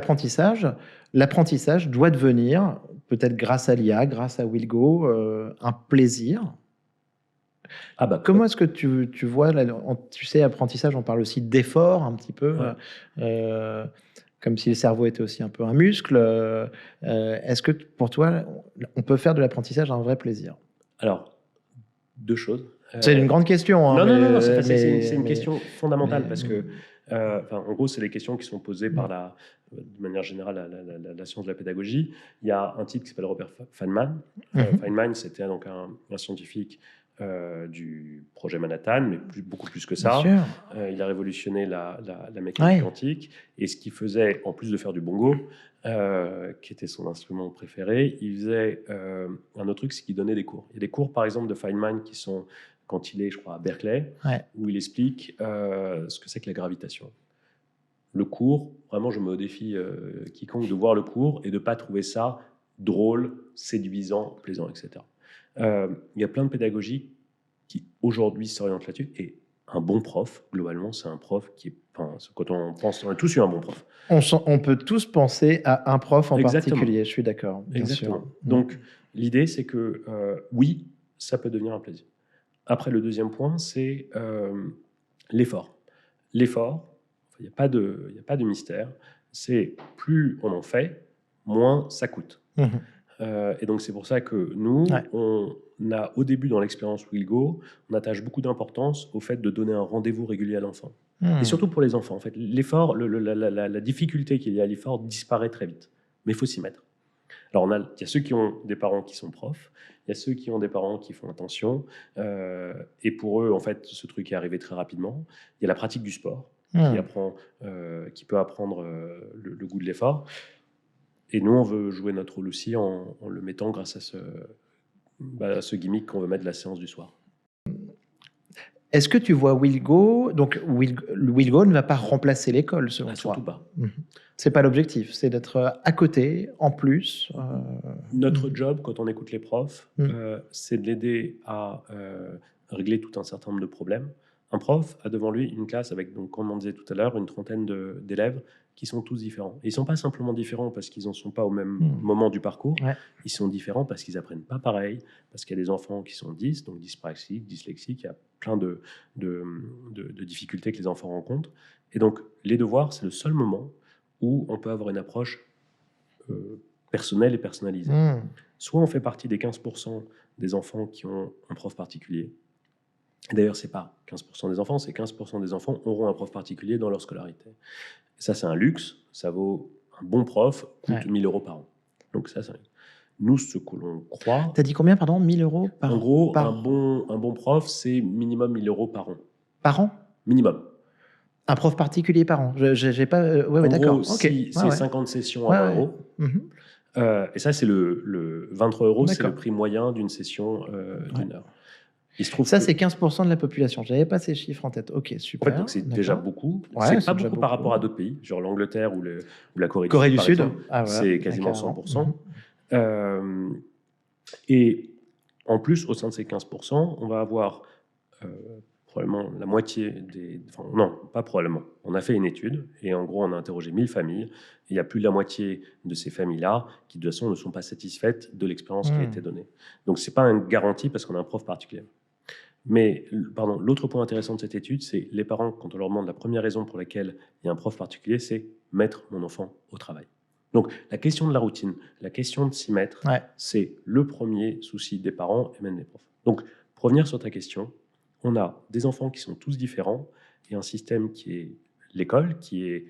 l'apprentissage doit devenir, peut-être grâce à l'IA, grâce à Willgo, un plaisir? Comment est-ce que tu vois, tu sais, apprentissage, on parle aussi d'effort un petit peu, comme si le cerveau était aussi un peu un muscle. Est-ce que pour toi, on peut faire de l'apprentissage un vrai plaisir? Alors, 2 choses. C'est une grande question. Hein, non, c'est une question fondamentale parce que, en gros, c'est les questions qui sont posées par de manière générale, la science de la pédagogie. Il y a un type qui s'appelle Robert Feynman. Feynman, c'était donc un scientifique du projet Manhattan, mais beaucoup plus que ça. Il a révolutionné la mécanique quantique. Et ce qu'il faisait, en plus de faire du bongo, qui était son instrument préféré, il faisait un autre truc, c'est qu'il donnait des cours. Il y a des cours, par exemple, de Feynman qui sont quand il est, je crois, à Berkeley, où il explique ce que c'est que la gravitation. Le cours, vraiment, je me défie quiconque de voir le cours et de ne pas trouver ça drôle, séduisant, plaisant, etc. Il y a plein de pédagogies qui, aujourd'hui, s'orientent là-dessus. Et un bon prof, globalement, c'est un prof qui est... quand on pense... On a tous eu un bon prof. On peut tous penser à un prof en particulier, je suis d'accord. Exactement. Donc, l'idée, c'est que, oui, ça peut devenir un plaisir. Après, le deuxième point, c'est l'effort. L'effort, il n'y a pas de mystère, c'est plus on en fait, moins ça coûte. Et donc, c'est pour ça que nous, Ouais. on a, au début dans l'expérience Willgo, on attache beaucoup d'importance au fait de donner un rendez-vous régulier à l'enfant. Et surtout pour les enfants, en fait. L'effort, la difficulté qu'il y a à l'effort disparaît très vite. Mais il faut s'y mettre. Alors, il y a ceux qui ont des parents qui sont profs, il y a ceux qui ont des parents qui font attention, et pour eux, en fait, ce truc est arrivé très rapidement. Il y a la pratique du sport, qui peut apprendre le goût de l'effort. Et nous, on veut jouer notre rôle aussi en le mettant grâce à ce gimmick qu'on veut mettre de la séance du soir. Est-ce que tu vois Willgo, donc Willgo ne va pas remplacer l'école selon toi? Surtout pas. C'est pas l'objectif, c'est d'être à côté, en plus. Notre job, quand on écoute les profs, c'est de l'aider à régler tout un certain nombre de problèmes. Un prof a devant lui une classe avec, donc, comme on disait tout à l'heure, une trentaine d'élèves qui sont tous différents. Et ils ne sont pas simplement différents parce qu'ils n'en sont pas au même moment du parcours. Ouais. Ils sont différents parce qu'ils apprennent pas pareil, parce qu'il y a des enfants qui sont donc dyspraxiques, dyslexiques, il y a plein de difficultés que les enfants rencontrent. Et donc, les devoirs, c'est le seul moment où on peut avoir une approche personnelle et personnalisée. Soit on fait partie des 15% des enfants qui ont un prof particulier. D'ailleurs, ce n'est pas 15% des enfants, c'est 15% des enfants auront un prof particulier dans leur scolarité. Et ça, c'est un luxe. Ça vaut un bon prof, coûte 1 000 € par an. Donc ça, nous, ce que l'on croit... T'as dit combien, pardon? 1 000 € par an? En gros, un bon prof, c'est minimum 1 000 € par an. Par an? Minimum. Un prof particulier par an? J'ai pas... en d'accord. gros, si c'est 50 sessions à 20 euros, et ça, c'est le 23 €, c'est le prix moyen d'une session d'une heure. Il se trouve ça, c'est 15% de la population. Je n'avais pas ces chiffres en tête. Ok, super. En fait, donc c'est déjà beaucoup. Ouais, c'est pas beaucoup par rapport à d'autres pays, genre l'Angleterre ou la Corée du Sud. Sud. Par exemple, c'est quasiment 100%. Et en plus, au sein de ces 15%, on va avoir probablement la moitié des... Enfin, non, pas probablement. On a fait une étude et en gros, on a interrogé 1000 familles. Et il y a plus de la moitié de ces familles-là qui, de toute façon, ne sont pas satisfaites de l'expérience qui a été donnée. Donc, ce n'est pas une garantie parce qu'on a un prof particulier. Mais, l'autre point intéressant de cette étude, c'est les parents, quand on leur demande la première raison pour laquelle il y a un prof particulier, c'est mettre mon enfant au travail. Donc, la question de la routine, la question de s'y mettre, c'est le premier souci des parents et même des profs. Donc, pour revenir sur ta question, on a des enfants qui sont tous différents et un système qui est l'école, qui est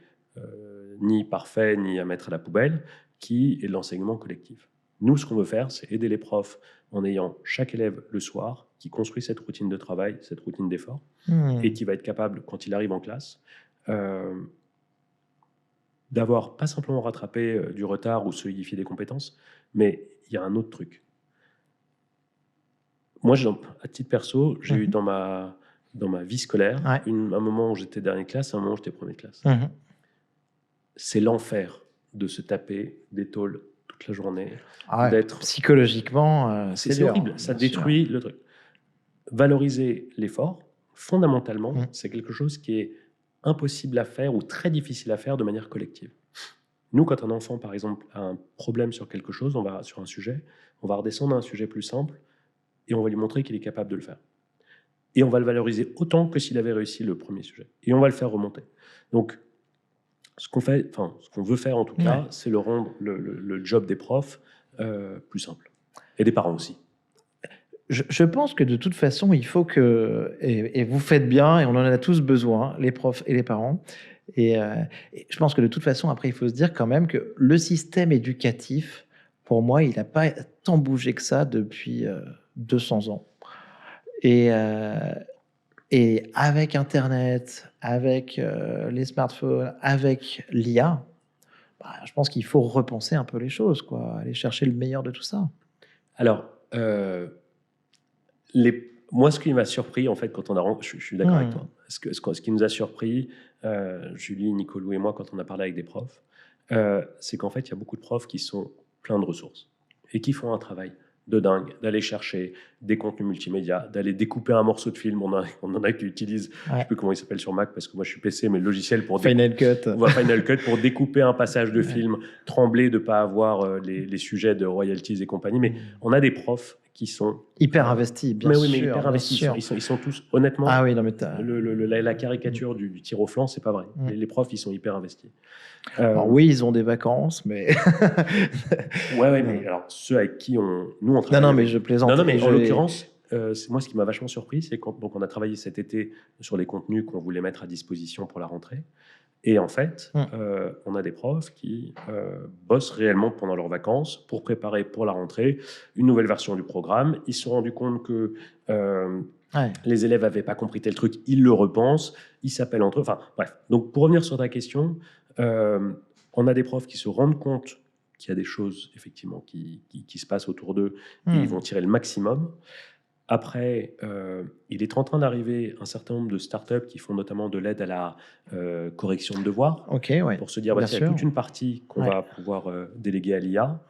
ni parfait, ni à mettre à la poubelle, qui est l'enseignement collectif. Nous, ce qu'on veut faire, c'est aider les profs en ayant chaque élève le soir qui construit cette routine de travail, cette routine d'effort, et qui va être capable, quand il arrive en classe, d'avoir pas simplement rattrapé du retard ou solidifié des compétences, mais il y a un autre truc. Moi, à titre perso, j'ai eu dans ma vie scolaire un moment où j'étais dernière classe et un moment où j'étais première classe. C'est l'enfer de se taper des tôles toute la journée. D'être... Psychologiquement, c'est horrible. Ça détruit le truc. Valoriser l'effort, fondamentalement, c'est quelque chose qui est impossible à faire ou très difficile à faire de manière collective. Nous, quand un enfant, par exemple, a un problème sur quelque chose, sur un sujet, on va redescendre à un sujet plus simple et on va lui montrer qu'il est capable de le faire. Et on va le valoriser autant que s'il avait réussi le premier sujet. Et on va le faire remonter. Donc, ce qu'on veut faire en tout cas, c'est le rendre le job des profs plus simple. Et des parents aussi. Je pense que de toute façon, il faut que, et vous faites bien, et on en a tous besoin, les profs et les parents, et je pense que de toute façon, après, il faut se dire quand même que le système éducatif, pour moi, il n'a pas tant bougé que ça depuis 200 ans. Et avec Internet, avec les smartphones, avec l'IA, je pense qu'il faut repenser un peu les choses, quoi, aller chercher le meilleur de tout ça. Alors, moi, ce qui m'a surpris, en fait, quand on a... Je suis d'accord avec toi. Ce qui nous a surpris, Julie, Nicolou et moi, quand on a parlé avec des profs, c'est qu'en fait, il y a beaucoup de profs qui sont pleins de ressources et qui font un travail de dingue d'aller chercher des contenus multimédia, d'aller découper un morceau de film. On en a qui utilisent, je ne sais plus comment il s'appelle sur Mac parce que moi je suis PC, mais le logiciel pour Final Cut. Final Cut pour découper un passage de film, trembler de ne pas avoir les sujets de royalties et compagnie. Mais on a des profs qui sont hyper investis, bien mais sûr. Oui, mais hyper investis. Ils sont tous, honnêtement, ah oui, non, mais la caricature du tir au flanc, c'est pas vrai. Les profs, ils sont hyper investis. Alors oui, ils ont des vacances, mais... ouais, mais alors ceux avec qui nous on travaille... Non, mais je plaisante. Non, mais en l'occurrence, moi, ce qui m'a vachement surpris, c'est donc on a travaillé cet été sur les contenus qu'on voulait mettre à disposition pour la rentrée. Et en fait, on a des profs qui bossent réellement pendant leurs vacances pour préparer pour la rentrée une nouvelle version du programme. Ils se sont rendus compte que les élèves n'avaient pas compris tel truc, ils le repensent, ils s'appellent entre eux. Enfin, bref. Donc, pour revenir sur ta question, on a des profs qui se rendent compte qu'il y a des choses, effectivement, qui se passent autour d'eux et ils vont tirer le maximum. Après, il est en train d'arriver un certain nombre de startups qui font notamment de l'aide à la correction de devoirs. Pour se dire, il y a toute une partie qu'on va pouvoir déléguer à l'IA.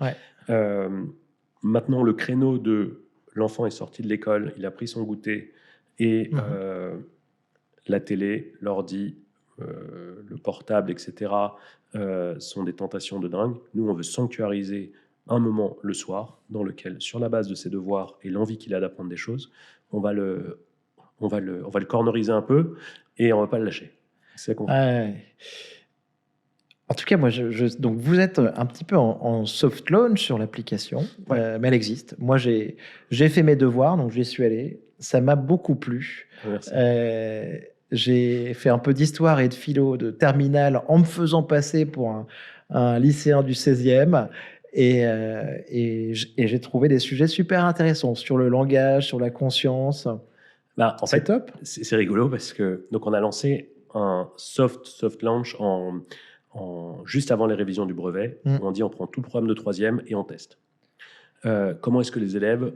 Maintenant, le créneau de l'enfant est sorti de l'école, il a pris son goûter et la télé, l'ordi, le portable, etc. Sont des tentations de dingue. Nous, on veut sanctuariser un moment le soir dans lequel, sur la base de ses devoirs et l'envie qu'il a d'apprendre des choses, on va le corneriser un peu et on va pas le lâcher. C'est qu'on En tout cas, moi, donc vous êtes un petit peu en soft launch sur l'application, mais elle existe. Moi, j'ai fait mes devoirs, donc j'y suis allé. Ça m'a beaucoup plu. Merci. J'ai fait un peu d'histoire et de philo de terminale en me faisant passer pour un lycéen du 16e. Et j'ai trouvé des sujets super intéressants sur le langage, sur la conscience. En fait, top. C'est rigolo parce que donc on a lancé un soft launch juste avant les révisions du brevet. Où on dit on prend tout le programme de 3e et on teste. Comment est-ce que les élèves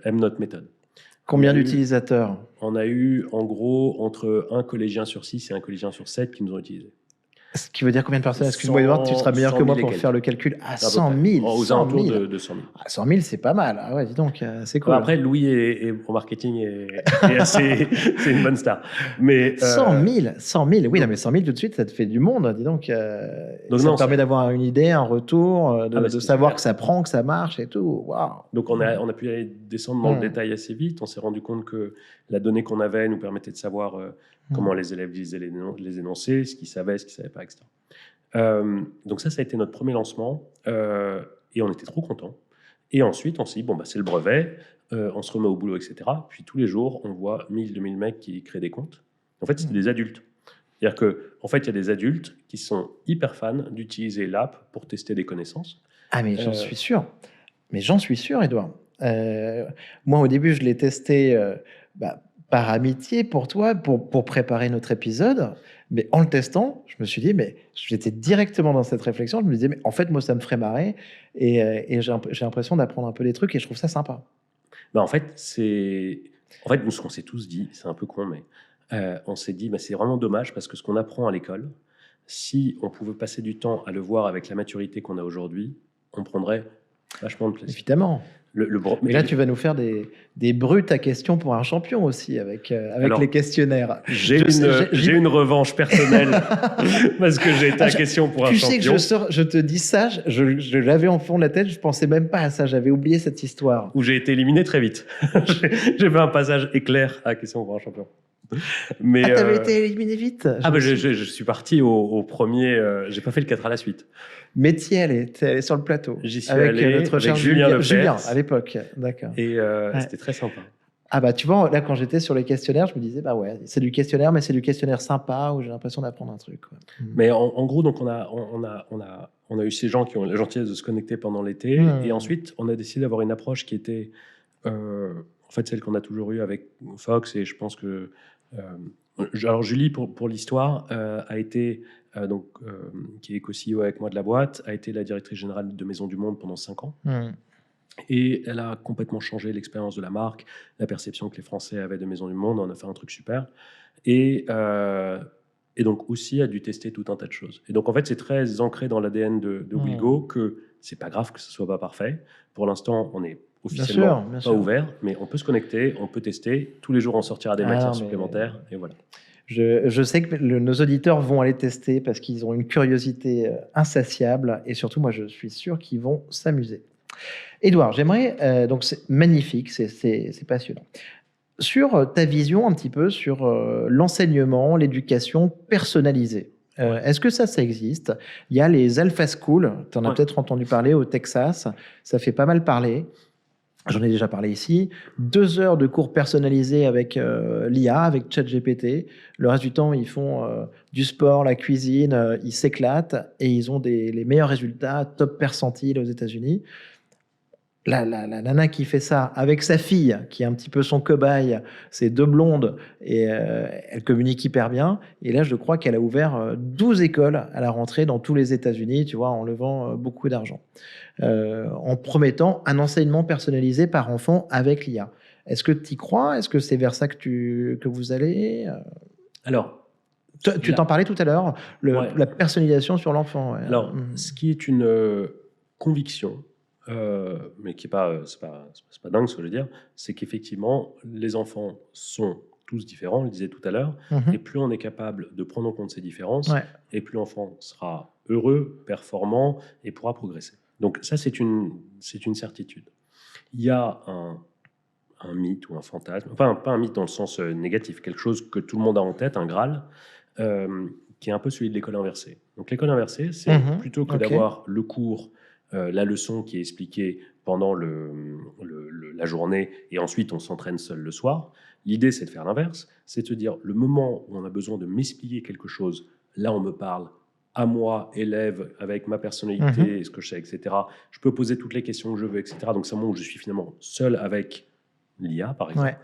aiment notre méthode? Combien d'utilisateurs? On a eu en gros entre un collégien sur 6 et un collégien sur 7 qui nous ont utilisés. Ce qui veut dire combien de personnes? Excuse-moi Edouard, tu seras meilleur que moi pour faire le calcul. À 100 000. Aux alentours de 100 000. 100 000, c'est pas mal. Ah ouais, dis donc, c'est cool. Après, Louis est au marketing c'est une bonne star. Mais 100 000. Oui, non, mais 100 000 tout de suite, ça te fait du monde. Dis donc, ça permet d'avoir une idée, un retour, de savoir que ça prend, que ça marche et tout. Waouh. Donc on a pu aller descendre dans le détail assez vite. On s'est rendu compte que la donnée qu'on avait nous permettait de savoir comment les élèves lisaient les énoncés, ce qu'ils savaient, ce qu'ils ne savaient pas, etc. Donc ça a été notre premier lancement et on était trop contents. Et ensuite, on s'est dit, c'est le brevet, on se remet au boulot, etc. Puis tous les jours, on voit 1000, 2000 mecs qui créent des comptes. En fait, c'est des adultes. C'est-à-dire qu'en fait, il y a des adultes qui sont hyper fans d'utiliser l'app pour tester des connaissances. Ah, mais j'en suis sûr. Mais j'en suis sûr, Edouard. Moi, au début, je l'ai testé par amitié pour toi, pour préparer notre épisode. Mais en le testant, je me suis dit, mais j'étais directement dans cette réflexion. Je me disais, mais en fait, moi, ça me ferait marrer. Et j'ai l'impression d'apprendre un peu des trucs et je trouve ça sympa. En fait, nous, ce qu'on s'est tous dit, c'est un peu con, mais on s'est dit, c'est vraiment dommage parce que ce qu'on apprend à l'école, si on pouvait passer du temps à le voir avec la maturité qu'on a aujourd'hui, on prendrait vachement de plaisir. Évidemment. Mais là, tu vas nous faire des brutes à questions pour un champion aussi, avec les questionnaires. J'ai une revanche personnelle parce que j'ai été à question pour un champion. Tu sais que je te dis ça, je l'avais en fond de la tête, je pensais même pas à ça, j'avais oublié cette histoire. Où j'ai été éliminé très vite. J'ai fait un passage éclair à question pour un champion. Mais t'avais été éliminé vite? Je suis parti au premier, j'ai pas fait le 4 à la suite. Métier, elle est sur le plateau. J'y suis allé avec Julien à l'époque, d'accord. Et c'était très sympa. Tu vois, là, quand j'étais sur les questionnaires, je me disais, c'est du questionnaire, mais c'est du questionnaire sympa où j'ai l'impression d'apprendre un truc. Quoi. Mais en gros, donc on a eu ces gens qui ont la gentillesse de se connecter pendant l'été. Et ensuite, on a décidé d'avoir une approche qui était, en fait, celle qu'on a toujours eue avec Fox. Et je pense que... alors, Julie, pour l'histoire, a été... qui est co-CEO avec moi de la boîte, a été la directrice générale de Maison du Monde pendant 5 ans. Et elle a complètement changé l'expérience de la marque, la perception que les Français avaient de Maison du Monde. On a fait un truc super. Et donc aussi a dû tester tout un tas de choses. Et donc en fait, c'est très ancré dans l'ADN de Willgo que c'est pas grave que ce soit pas parfait. Pour l'instant, on est officiellement bien pas sûr. ouvert, mais on peut se connecter, on peut tester. Tous les jours, on sortira des matières non, mais supplémentaires, et voilà. je sais que nos auditeurs vont aller tester parce qu'ils ont une curiosité insatiable et surtout, moi, je suis sûr qu'ils vont s'amuser. Édouard, j'aimerais, donc c'est magnifique, c'est passionnant. Sur ta vision un petit peu sur l'enseignement, l'éducation personnalisée. Ouais. Est-ce que ça existe? Il y a les Alpha School, tu en as Ouais. peut-être entendu parler au Texas, ça fait pas mal parler. J'en ai déjà parlé ici. 2 heures de cours personnalisés avec l'IA, avec ChatGPT. Le reste du temps, ils font du sport, la cuisine, ils s'éclatent et ils ont les meilleurs résultats, top percentile aux États-Unis. La nana qui fait ça avec sa fille, qui est un petit peu son cobaye, c'est 2 blondes et elle communique hyper bien. Et là, je crois qu'elle a ouvert 12 écoles à la rentrée dans tous les États-Unis, tu vois, en levant beaucoup d'argent. En promettant un enseignement personnalisé par enfant avec l'IA. Est-ce que tu y crois? Est-ce que c'est vers ça que vous allez? Alors, Tu t'en parlais tout à l'heure, Ouais. la personnalisation sur l'enfant. Ouais. Alors, ce qui est une conviction, mais qui est pas, c'est pas dingue ce que je veux dire, c'est qu'effectivement, les enfants sont tous différents, on le disait tout à l'heure, Mhm. et plus on est capable de prendre en compte ces différences, Ouais. et plus l'enfant sera heureux, performant, et pourra progresser. Donc ça, c'est une certitude. Il y a un mythe ou un fantasme, enfin pas un mythe dans le sens négatif, quelque chose que tout le monde a en tête, un Graal, qui est un peu celui de l'école inversée. Donc l'école inversée, c'est plutôt que Ok. d'avoir le cours, la leçon qui est expliquée pendant la journée et ensuite on s'entraîne seul le soir. L'idée, c'est de faire l'inverse, c'est de se dire le moment où on a besoin de m'expliquer quelque chose, là on me parle à moi, élève, avec ma personnalité, ce que je sais, etc. Je peux poser toutes les questions que je veux, etc. Donc c'est un moment où je suis finalement seul avec l'IA, par exemple. Ouais.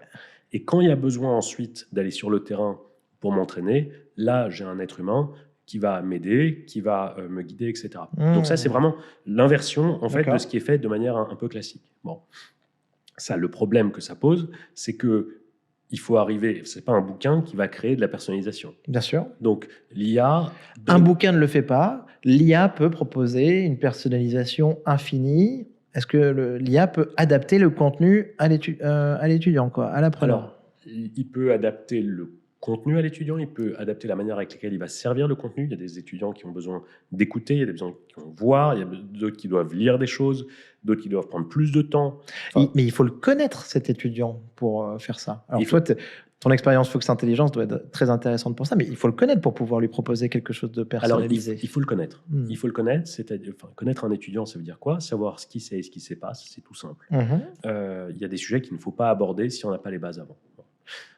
Et quand il y a besoin ensuite d'aller sur le terrain pour m'entraîner, là, j'ai un être humain qui va m'aider, qui va me guider, etc. Donc ça, c'est vraiment l'inversion en fait de D'accord. ce qui est fait de manière un peu classique. Bon, ça, le problème que ça pose, c'est que il faut arriver. C'est pas un bouquin qui va créer de la personnalisation. Bien sûr. Donc l'IA. Un bouquin ne le fait pas. L'IA peut proposer une personnalisation infinie. Est-ce que l'IA peut adapter le contenu à l'étudiant, quoi, à l'apprenant? Alors, il peut adapter le contenu à l'étudiant, il peut adapter la manière avec laquelle il va servir le contenu. Il y a des étudiants qui ont besoin d'écouter, il y a des besoins qui vont voir, il y a d'autres qui doivent lire des choses, d'autres qui doivent prendre plus de temps. Enfin, Mais il faut le connaître, cet étudiant, pour faire ça. Alors, Il faut- toi, ton expérience Fox Intelligence doit être très intéressante pour ça, mais il faut le connaître pour pouvoir lui proposer quelque chose de alors, personnalisé. il faut le connaître. Hmm. Il faut le connaître, c'est-à-dire connaître un étudiant, ça veut dire quoi? Savoir ce qu'il sait et ce qu'il ne sait pas, c'est tout simple. Mhm. Il y a des sujets qu'il ne faut pas aborder si on n'a pas les bases avant.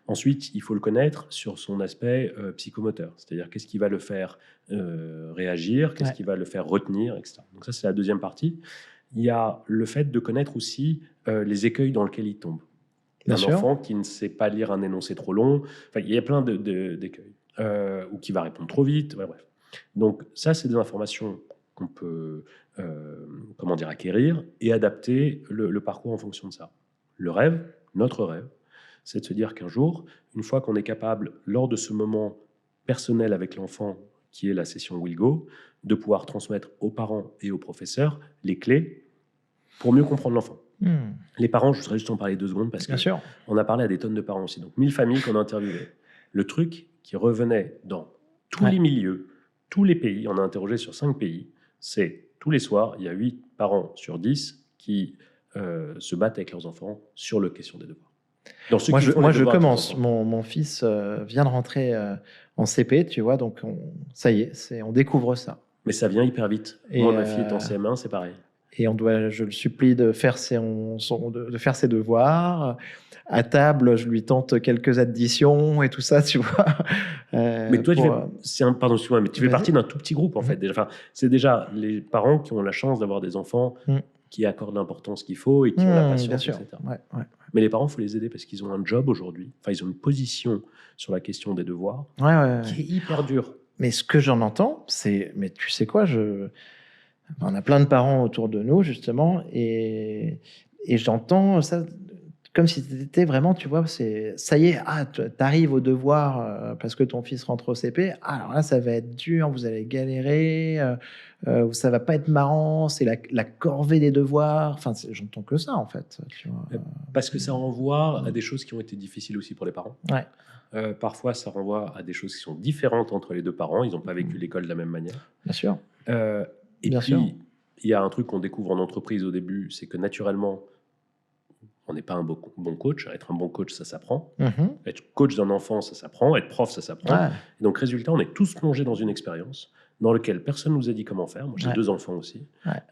Ensuite, il faut le connaître sur son aspect psychomoteur, c'est-à-dire qu'est-ce qui va le faire réagir, qu'est-ce qui va le faire retenir, etc. Donc ça, c'est la deuxième partie. Il y a le fait de connaître aussi les écueils dans lesquels il tombe. Bien Un sûr. enfant qui ne sait pas lire un énoncé trop long, enfin, il y a plein d'écueils, ou qui va répondre trop vite, ouais, bref. Donc ça, c'est des informations qu'on peut acquérir et adapter le parcours en fonction de ça. Le rêve, notre rêve, c'est de se dire qu'un jour, une fois qu'on est capable, lors de ce moment personnel avec l'enfant, qui est la session Will Go, de pouvoir transmettre aux parents et aux professeurs les clés pour mieux comprendre l'enfant. Les parents, je voudrais juste en parler 2 secondes parce Bien sûr. qu'on a parlé à des tonnes de parents aussi. Donc 1000 familles qu'on a interviewées. Le truc qui revenait dans tous les milieux, tous les pays, on a interrogé sur 5 pays, c'est tous les soirs, il y a 8 parents sur 10 qui se battent avec leurs enfants sur la question des devoirs. Moi, je commence. Mon fils vient de rentrer en CP, tu vois, donc ça y est, on découvre ça. Mais ça vient hyper vite. Et Moi, ma fille est en CM1, c'est pareil. Et je le supplie de faire ses devoirs. À table, je lui tente quelques additions et tout ça, tu vois. Mais toi, tu fais partie d'un tout petit groupe, en fait. Enfin, c'est déjà les parents qui ont la chance d'avoir des enfants qui accordent l'importance qu'il faut et qui ont la patience, etc. Ouais. Mais les parents, il faut les aider parce qu'ils ont un job aujourd'hui. Enfin, ils ont une position sur la question des devoirs qui est hyper dure. Mais ce que j'en entends, c'est... Mais tu sais quoi, on a plein de parents autour de nous, justement, et j'entends ça, comme si c'était vraiment, tu vois, ça y est, t'arrives au devoir parce que ton fils rentre au CP. Ah, alors là, ça va être dur, vous allez galérer, ça va pas être marrant, c'est la corvée des devoirs. Enfin, j'entends que ça, en fait. Tu vois. Parce que ça renvoie à des choses qui ont été difficiles aussi pour les parents. Ouais. Parfois, ça renvoie à des choses qui sont différentes entre les deux parents. Ils n'ont pas vécu l'école de la même manière. Bien sûr. Et Bien puis, sûr. il y a un truc qu'on découvre en entreprise au début, c'est que naturellement, on n'est pas un bon coach. Être un bon coach, ça s'apprend. Mhm. Être coach d'un enfant, ça s'apprend. Être prof, ça s'apprend. Ouais. Et donc, résultat, on est tous plongés dans une expérience dans laquelle personne ne nous a dit comment faire. Moi, j'ai Ouais. 2 enfants aussi. Ouais.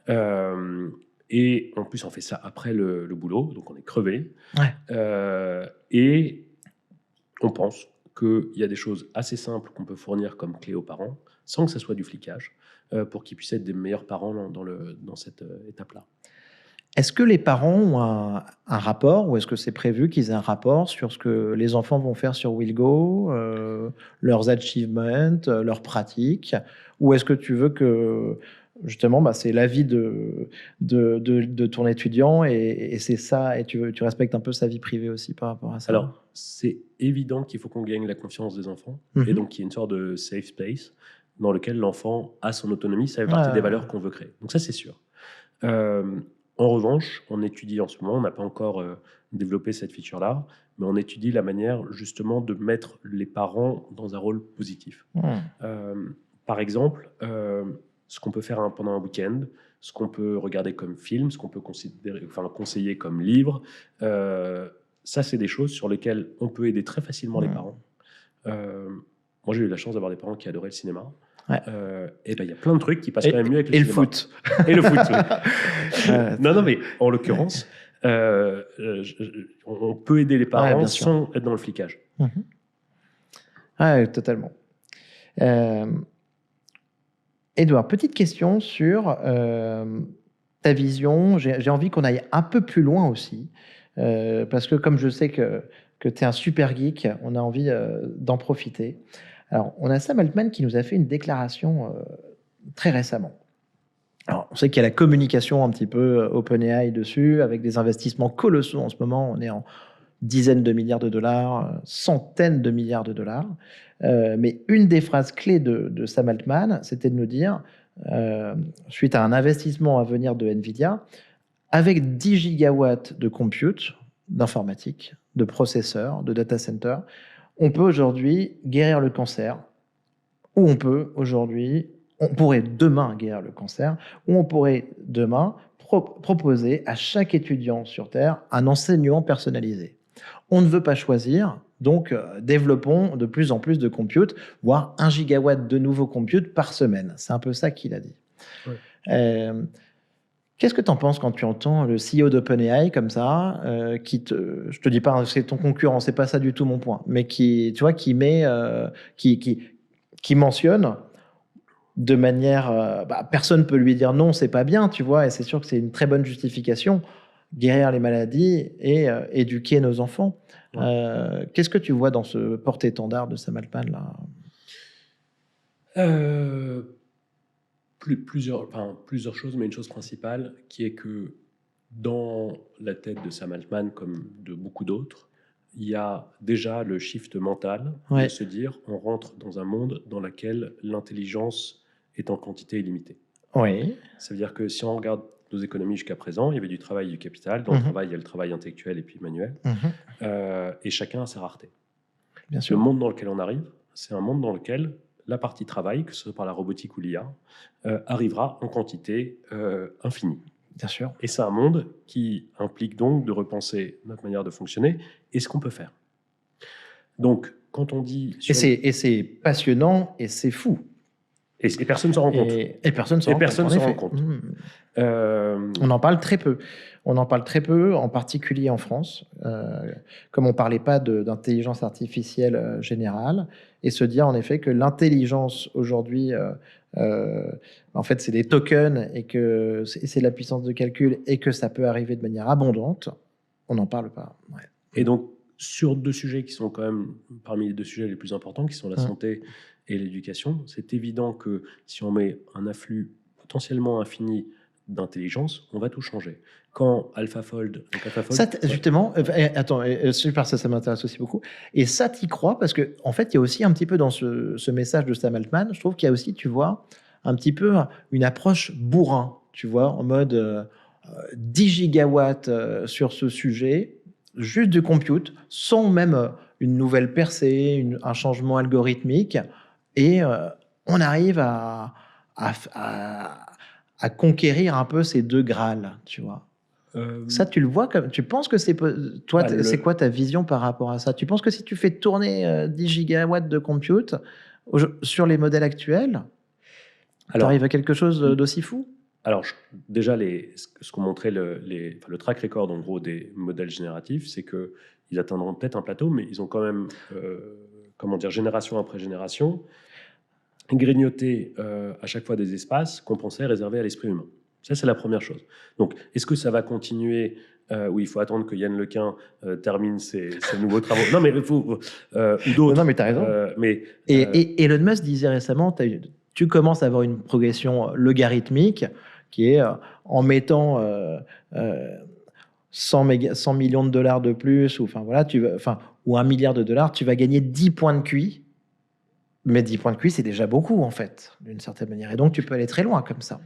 Et en plus, on fait ça après le boulot, donc on est crevé. Ouais. Et on pense qu'il y a des choses assez simples qu'on peut fournir comme clé aux parents, sans que ça soit du flicage, pour qu'ils puissent être des meilleurs parents dans cette étape-là. Est-ce que les parents ont un rapport, ou est-ce que c'est prévu qu'ils aient un rapport sur ce que les enfants vont faire sur Willgo, leurs achievements, leurs pratiques, ou est-ce que tu veux que justement c'est l'avis de ton étudiant et c'est ça, et tu respectes un peu sa vie privée aussi par rapport à ça? Alors, c'est évident qu'il faut qu'on gagne la confiance des enfants, et donc qu'il y ait une sorte de safe space dans lequel l'enfant a son autonomie, ça fait partie des valeurs qu'on veut créer. Donc ça, c'est sûr. En revanche, on étudie en ce moment, on n'a pas encore développé cette feature-là, mais on étudie la manière justement de mettre les parents dans un rôle positif. Par exemple, ce qu'on peut faire pendant un week-end, ce qu'on peut regarder comme film, ce qu'on peut conseiller comme livre, ça, c'est des choses sur lesquelles on peut aider très facilement les parents. Moi, j'ai eu la chance d'avoir des parents qui adoraient le cinéma. Ouais. Et ben, il y a plein de trucs qui passent quand même mieux avec le Et cinéma. le foot. Et le foot, oui. Non, mais en l'occurrence, on peut aider les parents bien sûr. sans être dans le flicage. Ouais, totalement. Édouard, petite question sur ta vision. J'ai envie qu'on aille un peu plus loin aussi, parce que comme je sais que tu es un super geek, on a envie d'en profiter. Alors, on a Sam Altman qui nous a fait une déclaration très récemment. Alors, on sait qu'il y a la communication un petit peu OpenAI dessus, avec des investissements colossaux en ce moment. On est en dizaines de milliards de dollars, centaines de milliards de dollars. Mais une des phrases clés de Sam Altman, c'était de nous dire, suite à un investissement à venir de NVIDIA, avec 10 gigawatts de compute, d'informatique, de processeurs, de data center, on peut aujourd'hui guérir le cancer, ou on pourrait demain guérir le cancer, ou on pourrait demain proposer à chaque étudiant sur Terre un enseignement personnalisé. On ne veut pas choisir, donc développons de plus en plus de compute, voire 1 gigawatt de nouveaux compute par semaine. C'est un peu ça qu'il a dit. Ouais. Qu'est-ce que tu en penses quand tu entends le CEO d'OpenAI comme ça, je te dis pas c'est ton concurrent, c'est pas ça du tout mon point, mais qui mentionne de manière, personne peut lui dire non, c'est pas bien, tu vois, et c'est sûr que c'est une très bonne justification, guérir les maladies et éduquer nos enfants. Ouais. Qu'est-ce que tu vois dans ce porte-étendard de Sam Altman là? Plusieurs choses, mais une chose principale qui est que dans la tête de Sam Altman, comme de beaucoup d'autres, il y a déjà le shift mental de se dire on rentre dans un monde dans lequel l'intelligence est en quantité illimitée. Oui. Ça veut dire que si on regarde nos économies jusqu'à présent, il y avait du travail et du capital. Dans le travail, il y a le travail intellectuel et puis manuel. Et chacun a sa rareté. Bien sûr. Le monde dans lequel on arrive, c'est un monde dans lequel la partie travail, que ce soit par la robotique ou l'IA, arrivera en quantité infinie. Bien sûr. Et c'est un monde qui implique donc de repenser notre manière de fonctionner et ce qu'on peut faire. Donc, quand on dit... Et c'est passionnant et c'est fou. Et personne ne s'en rend compte. Et personne ne s'en rend compte. On en parle très peu. On en parle très peu, en particulier en France. Comme on ne parlait pas d'intelligence artificielle générale, et se dire en effet que l'intelligence aujourd'hui, en fait, c'est des tokens et que c'est la puissance de calcul et que ça peut arriver de manière abondante, on n'en parle pas. Ouais. Et donc, sur 2 sujets qui sont quand même parmi les 2 sujets les plus importants, qui sont la santé et l'éducation, c'est évident que si on met un afflux potentiellement infini d'intelligence, on va tout changer. Quand AlphaFold, donc AlphaFold, Ça, justement, attends, super, ça m'intéresse aussi beaucoup. Et ça, t'y crois parce que, en fait, il y a aussi un petit peu dans ce message de Sam Altman, je trouve qu'il y a aussi, tu vois, un petit peu une approche bourrin, tu vois, en mode 10 gigawatts sur ce sujet, juste du compute, sans même une nouvelle percée, un changement algorithmique, et on arrive à, à- à conquérir un peu ces deux grâles, tu vois. Ça, tu le vois comme. Tu penses que c'est. Toi, bah, c'est quoi ta vision par rapport à ça? Tu penses que si tu fais tourner 10 gigawatts de compute sur les modèles actuels, tu alors, arrives à quelque chose d'aussi fou? Alors, déjà, ce qu'ont montré le track record, en gros, des modèles génératifs, c'est qu'ils atteindront peut-être un plateau, mais ils ont quand même, comment dire, génération après génération, grignoté à chaque fois des espaces qu'on pensait réservés à l'esprit humain. Ça, c'est la première chose. Donc, est-ce que ça va continuer où il faut attendre que Yann Lequin termine ses nouveaux travaux? Non, mais il faut... ou d'autres. Non, mais tu as raison. Et Elon Musk disait récemment, tu commences à avoir une progression logarithmique qui est en mettant 100 millions de dollars de plus, ou, enfin, voilà, ou 1 milliard de dollars, tu vas gagner 10 points de QI. Mais 10 points de QI, c'est déjà beaucoup, en fait, d'une certaine manière. Et donc, tu peux aller très loin comme ça.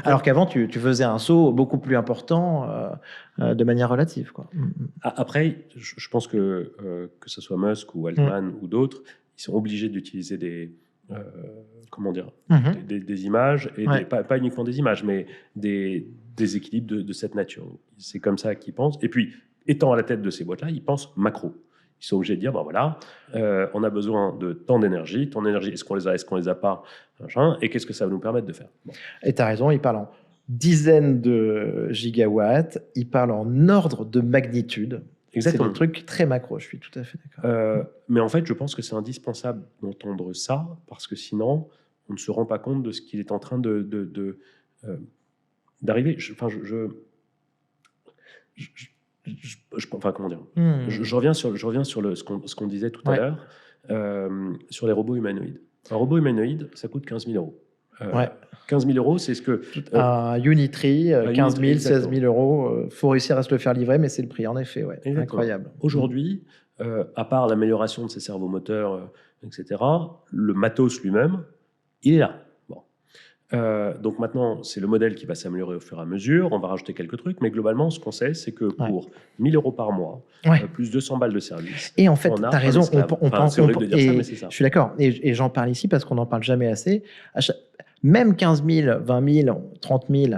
Alors qu'avant, tu faisais un saut beaucoup plus important de manière relative, quoi. Après, je pense que ce soit Musk ou Altman ou d'autres, ils sont obligés d'utiliser comment dire, des images, et pas uniquement des images, mais des équilibres de cette nature. C'est comme ça qu'ils pensent. Et puis, étant à la tête de ces boîtes-là, ils pensent macro. Ils sont obligés de dire, ben voilà, on a besoin de tant d'énergie, est-ce qu'on les a, est-ce qu'on les a pas, machin, et qu'est-ce que ça va nous permettre de faire. Et tu as raison, ils parlent en dizaines de gigawatts, ils parlent en ordre de magnitude. Exactement. C'est des trucs très macro, je suis tout à fait d'accord. Mais en fait, je pense que c'est indispensable d'entendre ça, parce que sinon, on ne se rend pas compte de ce qu'il est en train d'arriver. Enfin, comment dire, je reviens sur ce qu'on disait tout à l'heure sur les robots humanoïdes. Un robot humanoïde, ça coûte 15 000 euros. 15 000 euros, c'est ce que... un Unitree, 15 000, 16 000 euros, il faut réussir à se le faire livrer, mais c'est le prix, en effet. Ouais. Incroyable. Aujourd'hui, à part l'amélioration de ses servomoteurs, etc., le matos lui-même, il est là. Donc maintenant, c'est le modèle qui va s'améliorer au fur et à mesure. On va rajouter quelques trucs, mais globalement, ce qu'on sait, c'est que pour 1 000 euros par mois, plus 200 balles de service. Et en fait, tu as raison. C'est horrible de dire ça, mais c'est ça. Je suis d'accord. Et j'en parle ici parce qu'on n'en parle jamais assez. Même 15 000, 20 000, 30 000,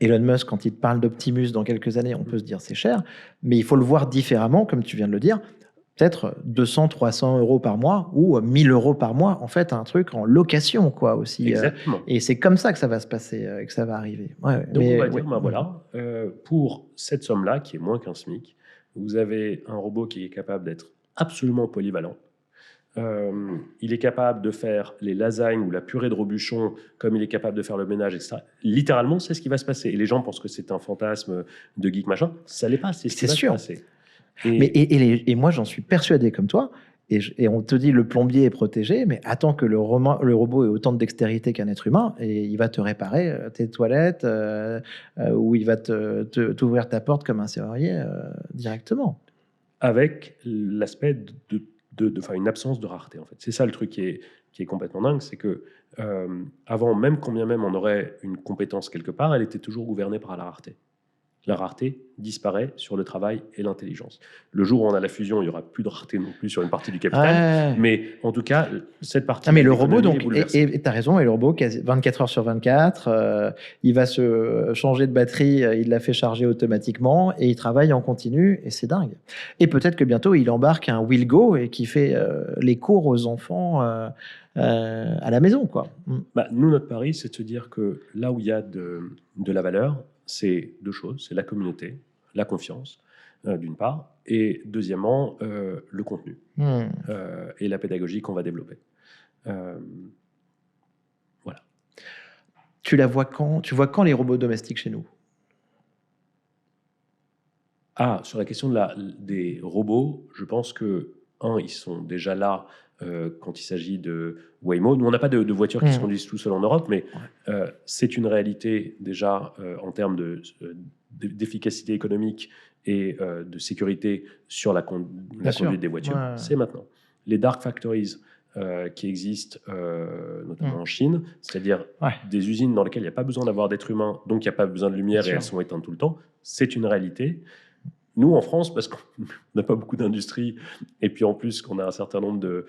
Elon Musk, quand il te parle d'Optimus dans quelques années, on peut se dire c'est cher, mais il faut le voir différemment, comme tu viens de le dire. Peut-être 200, 300 euros par mois ou 1 000 euros par mois, en fait, un truc en location, quoi, aussi. Exactement. Et c'est comme ça que ça va se passer, que ça va arriver. Donc, on va dire, voilà, pour cette somme-là, qui est moins qu'un SMIC, vous avez un robot qui est capable d'être absolument polyvalent. Il est capable de faire les lasagnes ou la purée de Robuchon, comme il est capable de faire le ménage, etc. Littéralement, c'est ce qui va se passer. Et les gens pensent que c'est un fantasme de geek, machin. Ça l'est pas, c'est ce qui va se passer. Et moi, j'en suis persuadé comme toi. Et on te dit le plombier est protégé, mais attends que le robot ait autant de dextérité qu'un être humain, et il va te réparer tes toilettes, ou il va t'ouvrir ta porte comme un serrurier directement. Avec l'aspect une absence de rareté, en fait. C'est ça le truc qui est complètement dingue, c'est que avant, même combien même on aurait une compétence quelque part, elle était toujours gouvernée par la rareté. La rareté disparaît sur le travail et l'intelligence. Le jour où on a la fusion, il n'y aura plus de rareté non plus sur une partie du capital. Mais en tout cas, cette partie. Mais le robot, donc, et tu as raison, et le robot, 24 heures sur 24, il va se changer de batterie, il la fait charger automatiquement, et il travaille en continu, et c'est dingue. Et peut-être que bientôt, il embarque un Willgo et qui fait les cours aux enfants à la maison, quoi. Nous, notre pari, c'est de se dire que là où il y a de la valeur, c'est deux choses. C'est la communauté, la confiance, d'une part, et deuxièmement, le contenu et la pédagogie qu'on va développer. Voilà. Tu vois quand les robots domestiques chez nous? Sur la question des robots, je pense que, ils sont déjà là quand il s'agit de Waymo. Nous, on n'a pas de voitures qui se conduisent tout seules en Europe, mais c'est une réalité déjà en termes d'efficacité économique et de sécurité sur la conduite des voitures. Ouais. C'est maintenant. Les dark factories qui existent notamment en Chine, c'est-à-dire des usines dans lesquelles il n'y a pas besoin d'avoir d'êtres humains, donc il n'y a pas besoin de lumière et elles sont éteintes tout le temps, c'est une réalité. Nous, en France, parce qu'on n'a pas beaucoup d'industrie, et puis en plus qu'on a un certain nombre de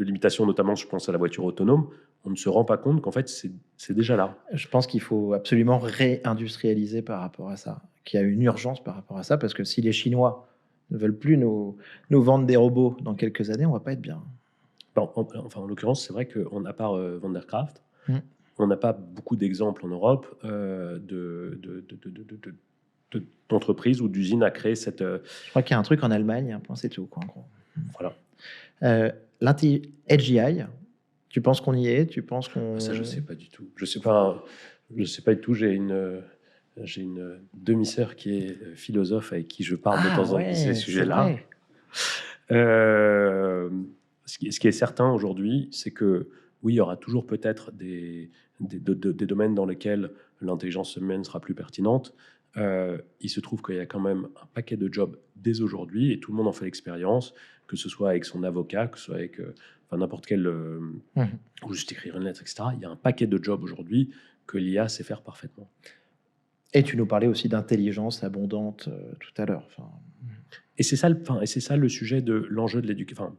limitations, notamment je pense à la voiture autonome, on ne se rend pas compte qu'en fait c'est déjà là. Je pense qu'il faut absolument réindustrialiser par rapport à ça, qu'il y a une urgence par rapport à ça, parce que si les Chinois ne veulent plus nous vendre des robots dans quelques années, on va pas être bien. Bon, en l'occurrence, c'est vrai qu'à part Vandercraft, on n'a pas beaucoup d'exemples en Europe d'entreprises ou d'usines à créer cette... Je crois qu'il y a un truc en Allemagne, c'est tout, quoi, en gros. Voilà. AGI, tu penses qu'on y est? Tu penses qu'on... Ça, je ne sais pas du tout. Je sais pas du tout. J'ai une demi-sœur qui est philosophe avec qui je parle de temps en temps de ces sujets-là. Ce qui est certain aujourd'hui, c'est que oui, il y aura toujours peut-être des domaines dans lesquels l'intelligence humaine sera plus pertinente. Il se trouve qu'il y a quand même un paquet de jobs dès aujourd'hui, et tout le monde en fait l'expérience, que ce soit avec son avocat, que ce soit avec n'importe quel... ou juste écrire une lettre, etc. Il y a un paquet de jobs aujourd'hui que l'IA sait faire parfaitement. Et tu nous parlais aussi d'intelligence abondante tout à l'heure. Et c'est ça le sujet de l'enjeu de l'éducation.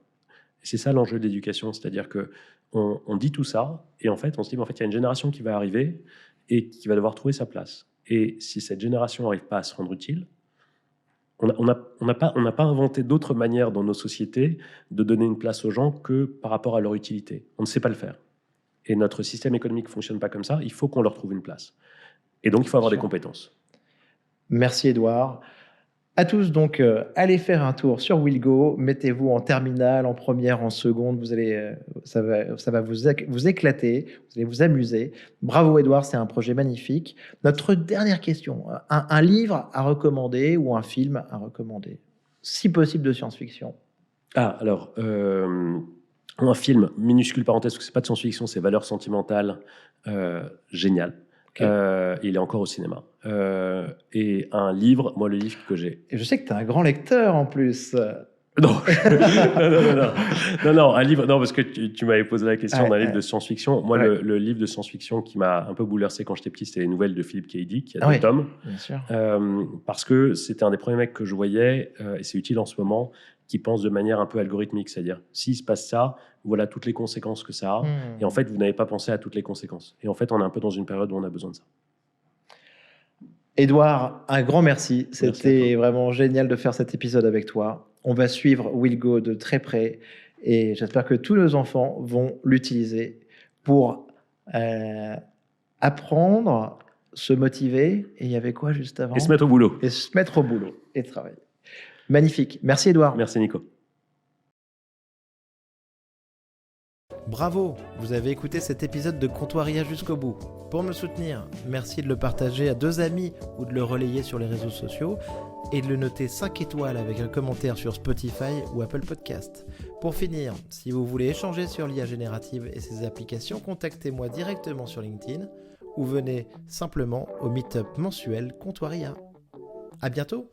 C'est ça l'enjeu de l'éducation, c'est-à-dire que on dit tout ça, et en fait, on se dit, il y a une génération qui va arriver et qui va devoir trouver sa place. Et si cette génération n'arrive pas à se rendre utile, on n'a pas inventé d'autres manières dans nos sociétés de donner une place aux gens que par rapport à leur utilité. On ne sait pas le faire. Et notre système économique ne fonctionne pas comme ça. Il faut qu'on leur trouve une place. Et donc, il faut avoir des compétences. Merci, Edouard. À tous, donc, allez faire un tour sur Willgo. Mettez-vous en terminale, en première, en seconde. Vous allez, ça va vous éclater. Vous allez vous amuser. Bravo, Edouard. C'est un projet magnifique. Notre dernière question. Un livre à recommander ou un film à recommander? Si possible, de science-fiction. Alors, un film, minuscule parenthèse, parce que ce n'est pas de science-fiction, c'est Valeurs sentimentales. Génial. Okay. Il est encore au cinéma. Et un livre, moi, le livre que j'ai... Et je sais que tu es un grand lecteur en plus. Non, un livre... Non, parce que tu m'avais posé la question d'un livre de science-fiction. Moi, le livre de science-fiction qui m'a un peu bouleversé quand j'étais petit, c'était les nouvelles de Philip K. Dick, qui a 2 tomes. Bien sûr. Parce que c'était un des premiers mecs que je voyais, et c'est utile en ce moment, qui pense de manière un peu algorithmique. C'est-à-dire, s'il se passe ça, voilà toutes les conséquences que ça a. Et en fait, vous n'avez pas pensé à toutes les conséquences. Et en fait, on est un peu dans une période où on a besoin de ça. Edouard, un grand merci. C'était vraiment génial de faire cet épisode avec toi. On va suivre Willgo de très près et j'espère que tous nos enfants vont l'utiliser pour apprendre, se motiver. Et il y avait quoi juste avant? Et se mettre au boulot. Et se mettre au boulot et travailler. Magnifique. Merci, Edouard. Merci, Nico. Bravo, vous avez écouté cet épisode de Comptoiria jusqu'au bout. Pour me soutenir, merci de le partager à 2 amis ou de le relayer sur les réseaux sociaux et de le noter 5 étoiles avec un commentaire sur Spotify ou Apple Podcast. Pour finir, si vous voulez échanger sur l'IA générative et ses applications, contactez-moi directement sur LinkedIn ou venez simplement au meet-up mensuel Comptoiria. À bientôt!